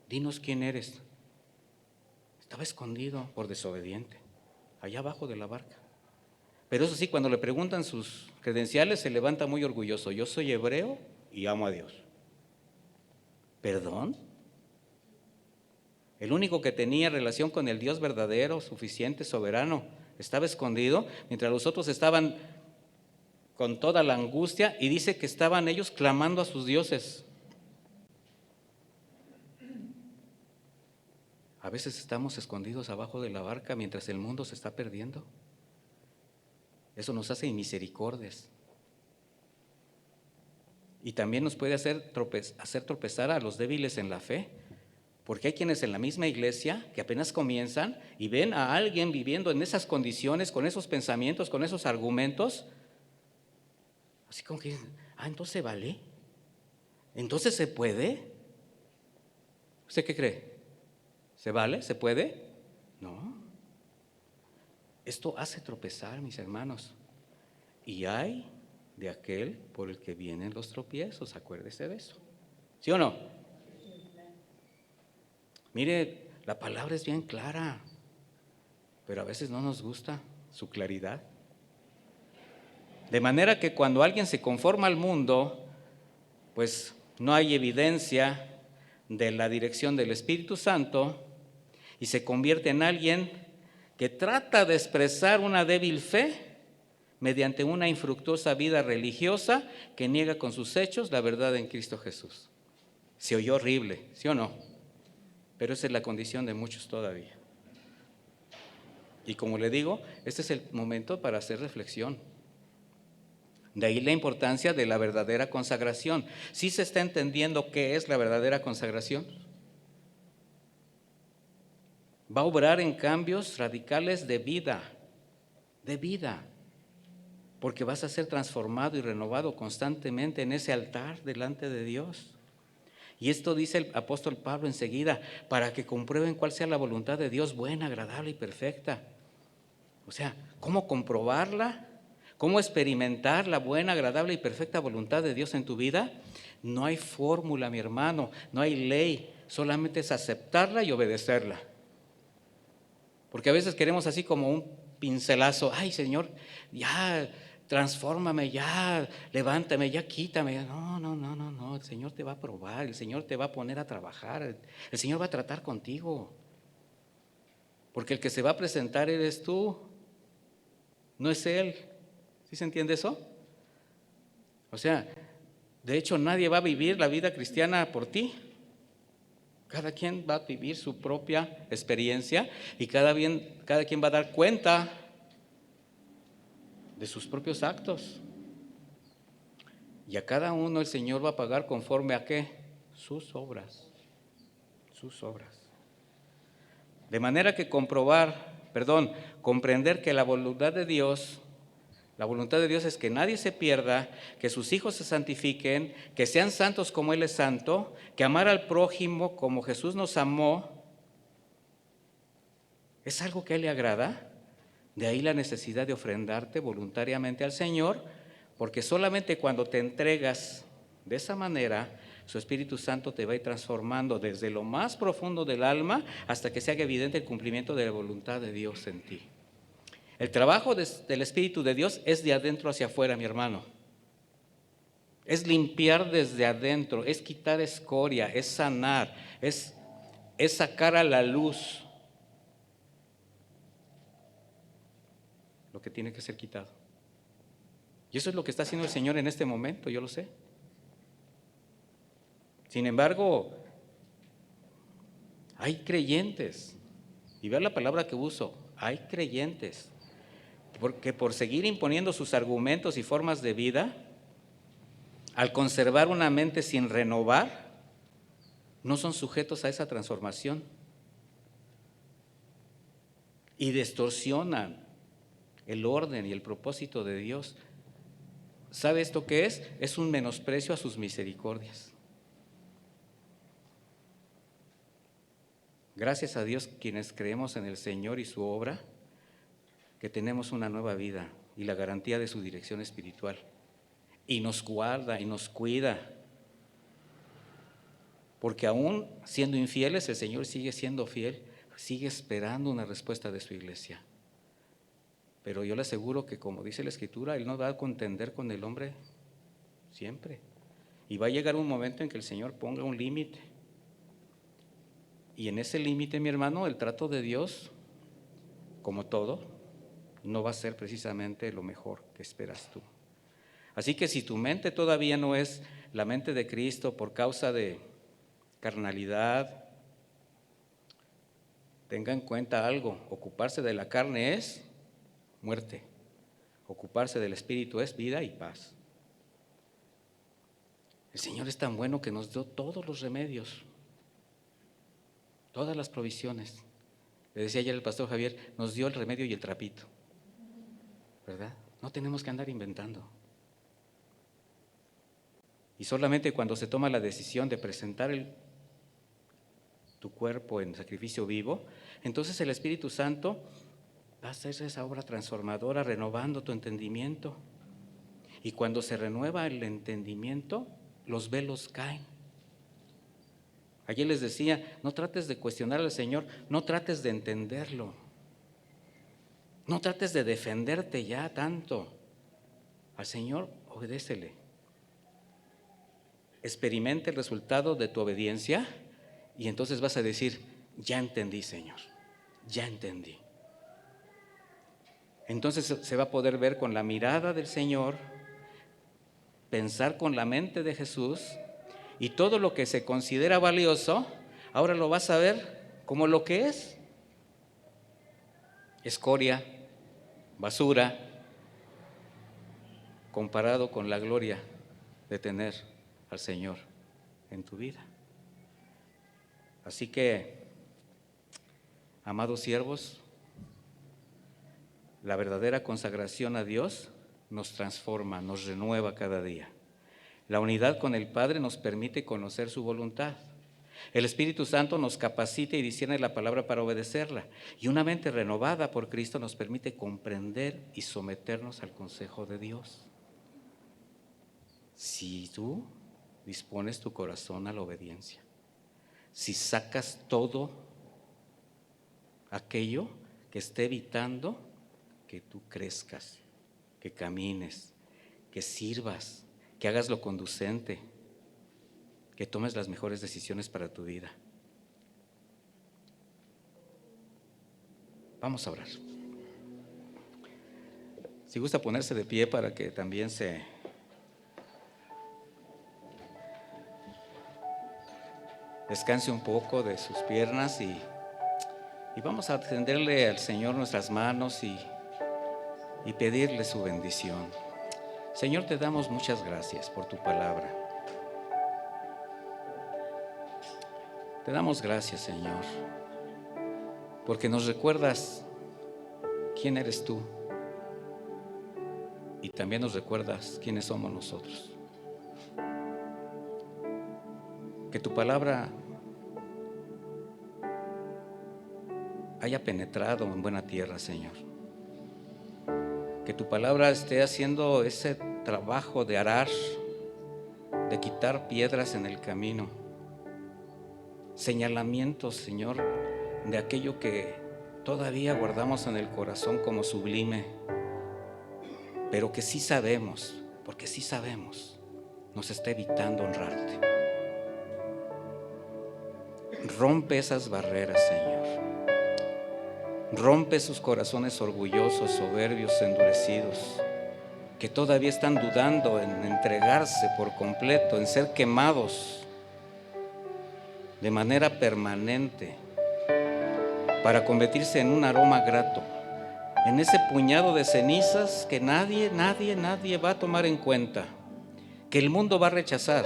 Dinos quién eres. Estaba escondido por desobediente, allá abajo de la barca. Pero eso sí, cuando le preguntan sus credenciales, se levanta muy orgulloso: yo soy hebreo y amo a Dios. ¿Perdón? El único que tenía relación con el Dios verdadero, suficiente, soberano, estaba escondido, mientras los otros estaban con toda la angustia, y dice que estaban ellos clamando a sus dioses. A veces estamos escondidos abajo de la barca mientras el mundo se está perdiendo. Eso nos hace inmisericordias. Y también nos puede hacer tropezar a los débiles en la fe, porque hay quienes en la misma iglesia que apenas comienzan y ven a alguien viviendo en esas condiciones, con esos pensamientos, con esos argumentos, así como que dicen: entonces vale, entonces se puede. ¿Usted qué cree? ¿Se vale? ¿Se puede? No. Esto hace tropezar, mis hermanos. Y hay de aquel por el que vienen los tropiezos. Acuérdese de eso. ¿Sí o no? Mire, la palabra es bien clara, pero a veces no nos gusta su claridad. De manera que cuando alguien se conforma al mundo, pues no hay evidencia de la dirección del Espíritu Santo y se convierte en alguien que trata de expresar una débil fe mediante una infructuosa vida religiosa que niega con sus hechos la verdad en Cristo Jesús. Se oyó horrible, ¿sí o no? Pero esa es la condición de muchos todavía. Y como le digo, este es el momento para hacer reflexión. De ahí la importancia de la verdadera consagración. ¿Sí se está entendiendo qué es la verdadera consagración? Va a obrar en cambios radicales de vida, porque vas a ser transformado y renovado constantemente en ese altar delante de Dios. Y esto dice el apóstol Pablo enseguida, para que comprueben cuál sea la voluntad de Dios, buena, agradable y perfecta. O sea, ¿cómo comprobarla? ¿Cómo experimentar la buena, agradable y perfecta voluntad de Dios en tu vida? No hay fórmula, mi hermano, no hay ley, solamente es aceptarla y obedecerla. Porque a veces queremos así como un pincelazo, ay Señor, ya transfórmame, ya levántame, ya quítame. No, el Señor te va a probar, el Señor te va a poner a trabajar, el Señor va a tratar contigo. Porque el que se va a presentar eres tú, no es Él. ¿Sí se entiende eso? O sea, de hecho nadie va a vivir la vida cristiana por ti. Cada quien va a vivir su propia experiencia y cada quien va a dar cuenta de sus propios actos. Y a cada uno el Señor va a pagar conforme a ¿qué? Sus obras. Sus obras. De manera que comprender que la voluntad de Dios es que nadie se pierda, que sus hijos se santifiquen, que sean santos como Él es santo, que amar al prójimo como Jesús nos amó, es algo que a Él le agrada. De ahí la necesidad de ofrendarte voluntariamente al Señor, porque solamente cuando te entregas de esa manera, su Espíritu Santo te va a ir transformando desde lo más profundo del alma hasta que se haga evidente el cumplimiento de la voluntad de Dios en ti. El trabajo del Espíritu de Dios es de adentro hacia afuera, mi hermano. Es limpiar desde adentro, es quitar escoria, es sanar, es sacar a la luz lo que tiene que ser quitado. Y eso es lo que está haciendo el Señor en este momento, yo lo sé. Sin embargo, hay creyentes, y vean la palabra que uso, hay creyentes, porque por seguir imponiendo sus argumentos y formas de vida, al conservar una mente sin renovar, no son sujetos a esa transformación y distorsionan el orden y el propósito de Dios. ¿Sabe esto qué es? Es un menosprecio a sus misericordias. Gracias a Dios, quienes creemos en el Señor y su obra, que tenemos una nueva vida y la garantía de su dirección espiritual. Y nos guarda y nos cuida. Porque aún siendo infieles, el Señor sigue siendo fiel, sigue esperando una respuesta de su iglesia. Pero yo le aseguro que, como dice la Escritura, Él no va a contender con el hombre siempre. Y va a llegar un momento en que el Señor ponga un límite. Y en ese límite, mi hermano, el trato de Dios, como todo, no va a ser precisamente lo mejor que esperas tú. Así que si tu mente todavía no es la mente de Cristo por causa de carnalidad, tenga en cuenta algo: ocuparse de la carne es muerte, ocuparse del Espíritu es vida y paz. El Señor es tan bueno que nos dio todos los remedios, todas las provisiones. Le decía ayer el pastor Javier, nos dio el remedio y el trapito, ¿verdad? No tenemos que andar inventando. Y solamente cuando se toma la decisión de presentar tu cuerpo en sacrificio vivo, entonces el Espíritu Santo va a hacer esa obra transformadora, renovando tu entendimiento. Y cuando se renueva el entendimiento, los velos caen. Ayer les decía, no trates de cuestionar al Señor, no trates de entenderlo. No trates de defenderte ya tanto. Al Señor, obedécele. Experimenta el resultado de tu obediencia y entonces vas a decir, ya entendí, Señor, ya entendí. Entonces se va a poder ver con la mirada del Señor, pensar con la mente de Jesús, y todo lo que se considera valioso, ahora lo vas a ver como lo que es: escoria, basura, comparado con la gloria de tener al Señor en tu vida. Así que, amados siervos, la verdadera consagración a Dios nos transforma, nos renueva cada día. La unidad con el Padre nos permite conocer su voluntad. El Espíritu Santo nos capacita y discierne la palabra para obedecerla. Y una mente renovada por Cristo nos permite comprender y someternos al consejo de Dios. Si tú dispones tu corazón a la obediencia, si sacas todo aquello que esté evitando que tú crezcas, que camines, que sirvas, que hagas lo conducente, que tomes las mejores decisiones para tu vida. Vamos a orar. Si gusta ponerse de pie para que también se descanse un poco de sus piernas y vamos a tenderle al Señor nuestras manos y pedirle su bendición. Señor, te damos muchas gracias por tu palabra. Te damos gracias, Señor, porque nos recuerdas quién eres tú y también nos recuerdas quiénes somos nosotros. Que tu palabra haya penetrado en buena tierra, Señor. Que tu palabra esté haciendo ese trabajo de arar, de quitar piedras en el camino, señalamientos, Señor, de aquello que todavía guardamos en el corazón como sublime, pero que sí sabemos, porque sí sabemos, nos está evitando honrarte. Rompe esas barreras, Señor. Rompe esos corazones orgullosos, soberbios, endurecidos, que todavía están dudando en entregarse por completo, en ser quemados de manera permanente para convertirse en un aroma grato, en ese puñado de cenizas que nadie va a tomar en cuenta, que el mundo va a rechazar,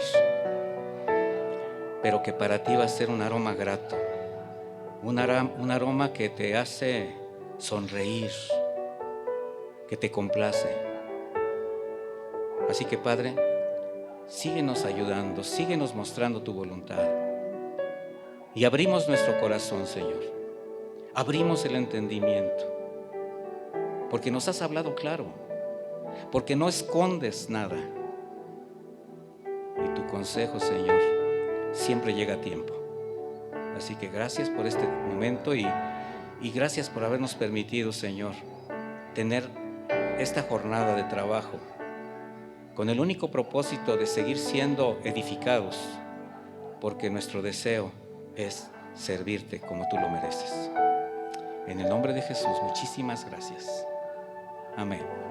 pero que para ti va a ser un aroma grato, un aroma que te hace sonreír, que te complace. Así que, Padre, síguenos ayudando, síguenos mostrando tu voluntad. Y abrimos nuestro corazón, Señor. Abrimos el entendimiento. Porque nos has hablado claro. Porque no escondes nada. Y tu consejo, Señor, siempre llega a tiempo. Así que gracias por este momento y gracias por habernos permitido, Señor, tener esta jornada de trabajo con el único propósito de seguir siendo edificados, porque nuestro deseo es servirte como tú lo mereces. En el nombre de Jesús, muchísimas gracias. Amén.